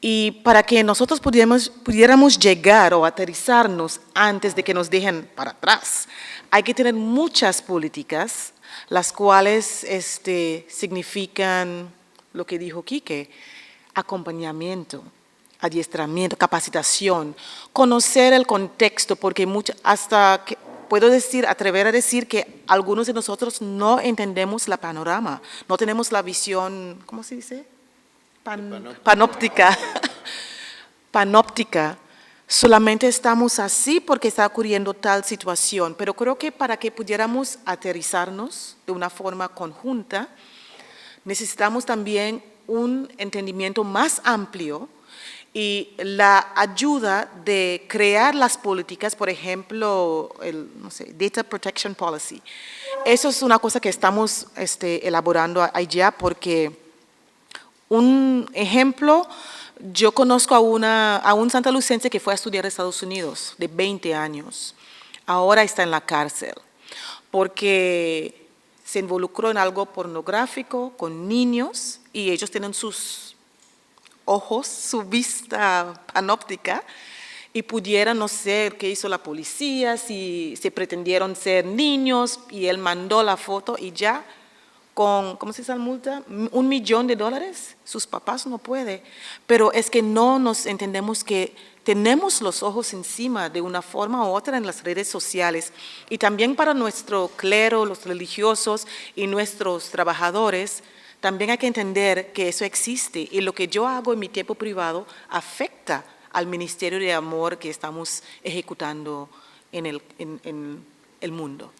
Y para que nosotros pudiéramos llegar o aterrizarnos antes de que nos dejen para atrás, hay que tener muchas políticas, las cuales significan lo que dijo Quique: acompañamiento, adiestramiento, capacitación, conocer el contexto, porque puedo atrever a decir que algunos de nosotros no entendemos la panorama, no tenemos la visión, ¿cómo se dice? Panóptica. Panóptica. Solamente estamos así porque está ocurriendo tal situación, pero creo que para que pudiéramos aterrizarnos de una forma conjunta, necesitamos también un entendimiento más amplio y la ayuda de crear las políticas, por ejemplo, Data Protection Policy. Eso es una cosa que estamos elaborando allá, porque un ejemplo, yo conozco a un santalucense que fue a estudiar a Estados Unidos, de 20 años. Ahora está en la cárcel, porque se involucró en algo pornográfico con niños y ellos tienen sus ojos, su vista panóptica, y pudieran, no sé qué hizo la policía, si se pretendieron ser niños, y él mandó la foto y ya, ¿cómo se dice la multa? $1 millón, sus papás no pueden. Pero es que no nos entendemos que tenemos los ojos encima de una forma u otra en las redes sociales. Y también para nuestro clero, los religiosos y nuestros trabajadores, también hay que entender que eso existe. Y lo que yo hago en mi tiempo privado afecta al ministerio de amor que estamos ejecutando en el mundo.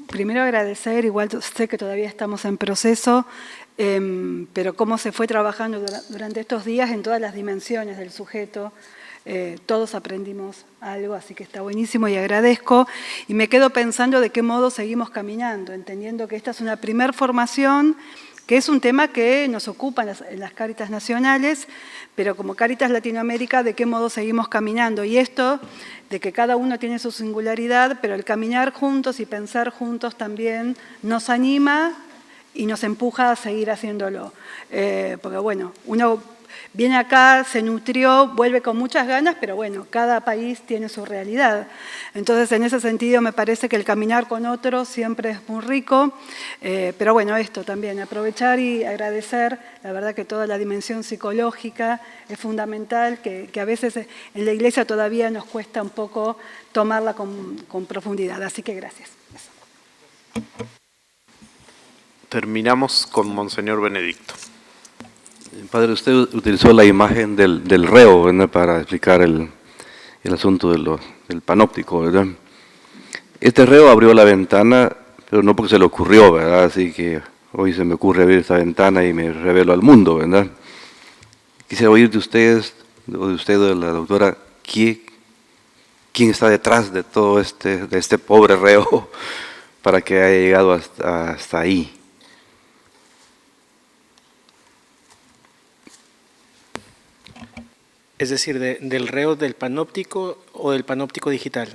Primero agradecer, igual sé que todavía estamos en proceso, pero cómo se fue trabajando durante estos días en todas las dimensiones del sujeto. Todos aprendimos algo, así que está buenísimo y agradezco. Y me quedo pensando de qué modo seguimos caminando, entendiendo que esta es una primer formación, que es un tema que nos ocupa en las Cáritas nacionales, pero como Cáritas Latinoamérica, de qué modo seguimos caminando. Y esto, de que cada uno tiene su singularidad, pero el caminar juntos y pensar juntos también nos anima y nos empuja a seguir haciéndolo. Porque bueno, uno viene acá, se nutrió, vuelve con muchas ganas, pero bueno, cada país tiene su realidad. Entonces, en ese sentido, me parece que el caminar con otros siempre es muy rico, pero bueno, esto también, aprovechar y agradecer, la verdad que toda la dimensión psicológica es fundamental, que a veces en la Iglesia todavía nos cuesta un poco tomarla con profundidad, así que gracias. Terminamos con Monseñor Benedicto. Padre, usted utilizó la imagen del reo, ¿verdad?, para explicar el asunto del panóptico, ¿verdad? Este reo abrió la ventana, pero no porque se le ocurrió, ¿verdad? Así que hoy se me ocurre abrir esta ventana y me revelo al mundo, ¿verdad? Quisiera oír de ustedes, o de usted, de la doctora, quién está detrás de todo de este pobre reo para que haya llegado hasta ahí. Es decir, del reo del panóptico o del panóptico digital.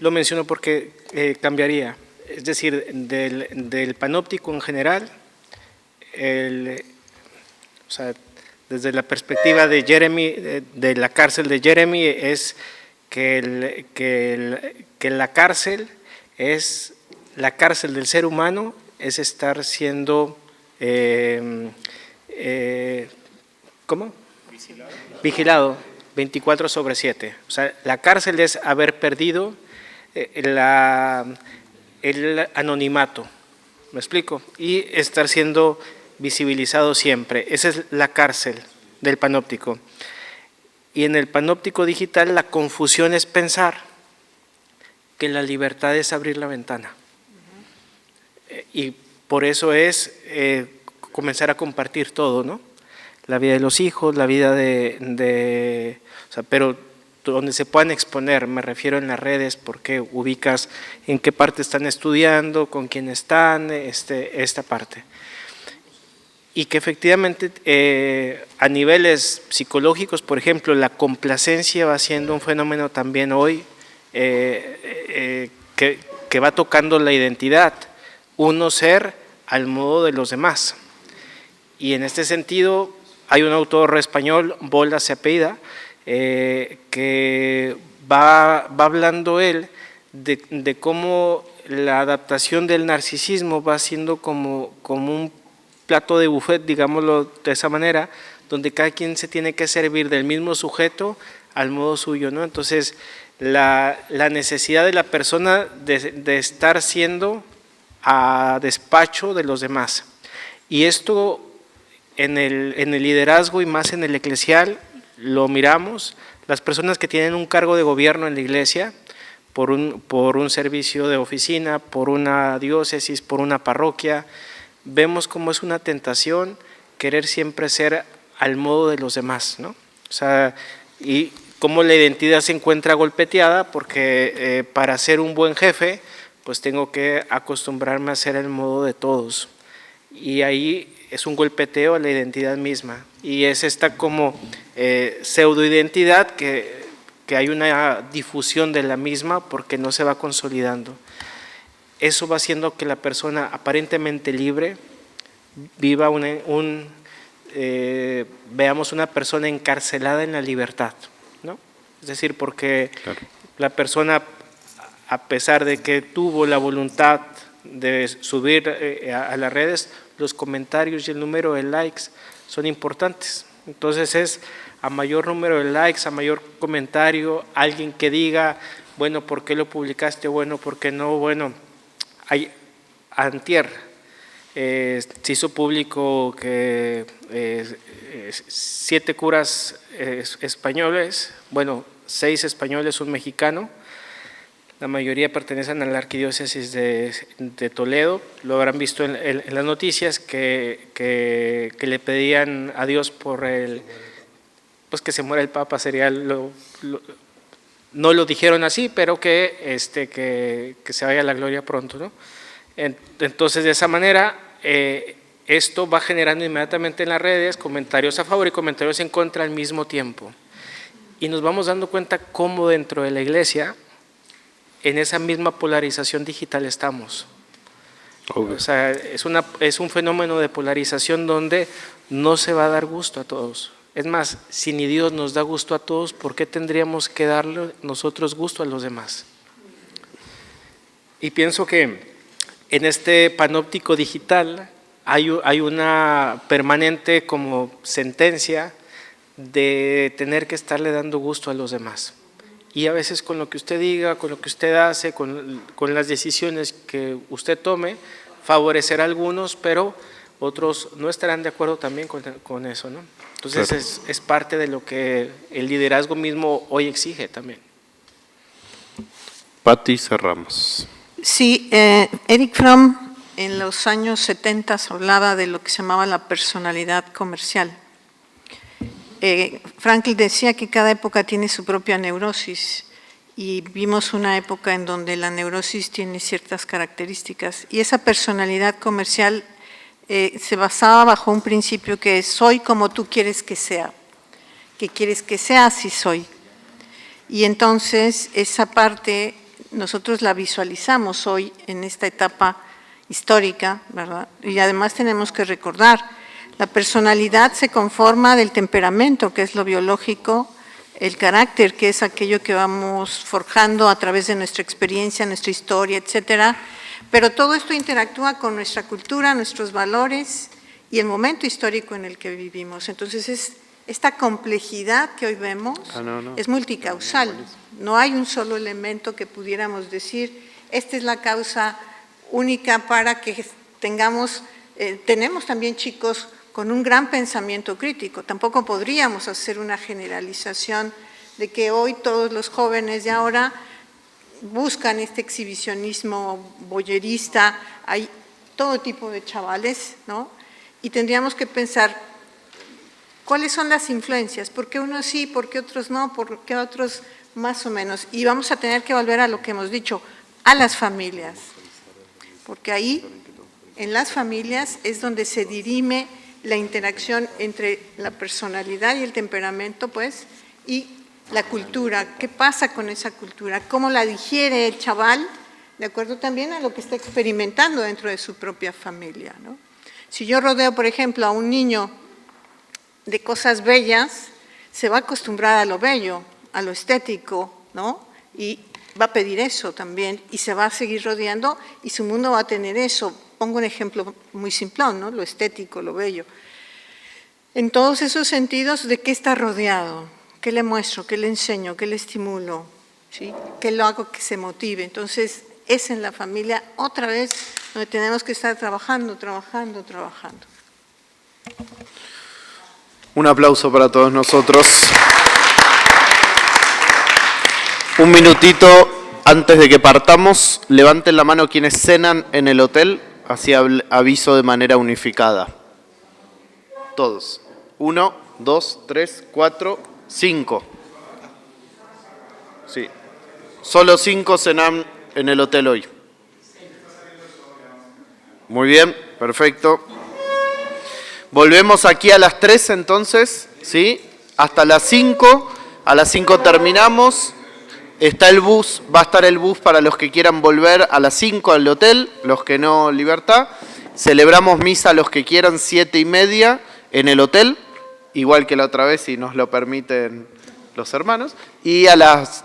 Lo menciono porque cambiaría. Es decir, del panóptico en general, o sea, desde la perspectiva de Jeremy, de la cárcel de Jeremy, es que la cárcel es la cárcel del ser humano, es estar siendo ¿cómo? Vigilado 24/7. O sea, la cárcel es haber perdido el anonimato, ¿me explico? Y estar siendo visibilizado siempre. Esa es la cárcel del panóptico. Y en el panóptico digital la confusión es pensar que la libertad es abrir la ventana. Y por eso es comenzar a compartir todo, ¿no? La vida de los hijos, la vida o sea, pero donde se puedan exponer, me refiero en las redes, porque ubicas en qué parte están estudiando, con quién están, esta parte. Y que efectivamente a niveles psicológicos, por ejemplo, la complacencia va siendo un fenómeno también hoy que va tocando la identidad, uno ser al modo de los demás. Y en este sentido hay un autor español, Bolla se apellida, que va hablando él de cómo la adaptación del narcisismo va siendo como un plato de buffet, digámoslo de esa manera, donde cada quien se tiene que servir del mismo sujeto al modo suyo, ¿no? Entonces, la necesidad de la persona de estar siendo a despacho de los demás. Y esto en el liderazgo y más en el eclesial lo miramos, las personas que tienen un cargo de gobierno en la iglesia, por un servicio de oficina, por una diócesis, por una parroquia, vemos cómo es una tentación querer siempre ser al modo de los demás, ¿no? O sea, y cómo la identidad se encuentra golpeteada porque para ser un buen jefe, pues tengo que acostumbrarme a ser el modo de todos. Y ahí es un golpeteo a la identidad misma. Y es esta como pseudoidentidad que hay una difusión de la misma porque no se va consolidando. Eso va haciendo que la persona aparentemente libre viva veamos una persona encarcelada en la libertad, ¿no? Es decir, porque claro, la persona, a pesar de que tuvo la voluntad de subir a las redes, los comentarios y el número de likes son importantes. Entonces es a mayor número de likes, a mayor comentario, alguien que diga, bueno, ¿por qué lo publicaste? Bueno, ¿por qué no? Bueno, antier se hizo público que 7 curas españoles, bueno, 6 españoles, un mexicano, la mayoría pertenecen a la arquidiócesis de Toledo, lo habrán visto en las noticias que le pedían a Dios por pues que se muera el Papa, sería no lo dijeron así, pero que se vaya a la gloria pronto, ¿no? Entonces, de esa manera, esto va generando inmediatamente en las redes comentarios a favor y comentarios en contra al mismo tiempo. Y nos vamos dando cuenta cómo dentro de la iglesia, en esa misma polarización digital estamos. O sea, es un fenómeno de polarización donde no se va a dar gusto a todos. Es más, si ni Dios nos da gusto a todos, ¿por qué tendríamos que darle nosotros gusto a los demás? Y pienso que en este panóptico digital hay una permanente como sentencia de tener que estarle dando gusto a los demás. Y a veces con lo que usted diga, con lo que usted hace, con las decisiones que usted tome, favorecerá a algunos, pero otros no estarán de acuerdo también con eso, ¿no? Entonces claro, es parte de lo que el liderazgo mismo hoy exige también. Pati, cerramos. Sí, Erich Fromm en los años 70 hablaba de lo que se llamaba la personalidad comercial. Frankl decía que cada época tiene su propia neurosis y vimos una época en donde la neurosis tiene ciertas características y esa personalidad comercial se basaba bajo un principio que es soy como tú quieres que sea. ¿Qué quieres que sea? Así soy. Y entonces esa parte nosotros la visualizamos hoy en esta etapa histórica, ¿verdad? Y además tenemos que recordar, la personalidad se conforma del temperamento, que es lo biológico, el carácter, que es aquello que vamos forjando a través de nuestra experiencia, nuestra historia, etcétera. Pero todo esto interactúa con nuestra cultura, nuestros valores y el momento histórico en el que vivimos. Entonces, esta complejidad que hoy vemos es multicausal. No hay un solo elemento que pudiéramos decir, esta es la causa única para que tenemos también chicos con un gran pensamiento crítico. Tampoco podríamos hacer una generalización de que hoy todos los jóvenes de ahora buscan este exhibicionismo boyerista, hay todo tipo de chavales, ¿no? Y tendríamos que pensar, ¿cuáles son las influencias? ¿Por qué unos sí, por qué otros no, por qué otros más o menos? Y vamos a tener que volver a lo que hemos dicho, a las familias, porque ahí, en las familias, es donde se dirime la interacción entre la personalidad y el temperamento, pues, y la cultura. ¿Qué pasa con esa cultura? ¿Cómo la digiere el chaval? De acuerdo también a lo que está experimentando dentro de su propia familia, ¿no? Si yo rodeo, por ejemplo, a un niño de cosas bellas, se va a acostumbrar a lo bello, a lo estético, ¿no? Y va a pedir eso también y se va a seguir rodeando y su mundo va a tener eso. Pongo un ejemplo muy simplón, ¿no? Lo estético, lo bello. En todos esos sentidos, ¿de qué está rodeado? ¿Qué le muestro? ¿Qué le enseño? ¿Qué le estimulo? ¿Sí? ¿Qué lo hago que se motive? Entonces, es en la familia, otra vez, donde tenemos que estar trabajando. Un aplauso para todos nosotros. Un minutito antes de que partamos, levanten la mano quienes cenan en el hotel, así aviso de manera unificada. Todos. 1, 2, 3, 4, 5. Sí. Solo 5 cenan en el hotel hoy. Muy bien, perfecto. Volvemos aquí a las 3 entonces, ¿sí? Hasta las 5. A las 5 terminamos. Está el bus, va a estar el bus para los que quieran volver a las 5 al hotel, los que no, libertad. Celebramos misa los que quieran 7:30 en el hotel, igual que la otra vez si nos lo permiten los hermanos. Y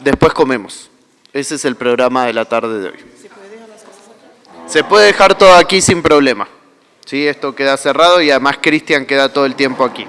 después comemos. Ese es el programa de la tarde de hoy. Se puede dejar todo aquí sin problema. ¿Sí? Esto queda cerrado y además Cristian queda todo el tiempo aquí.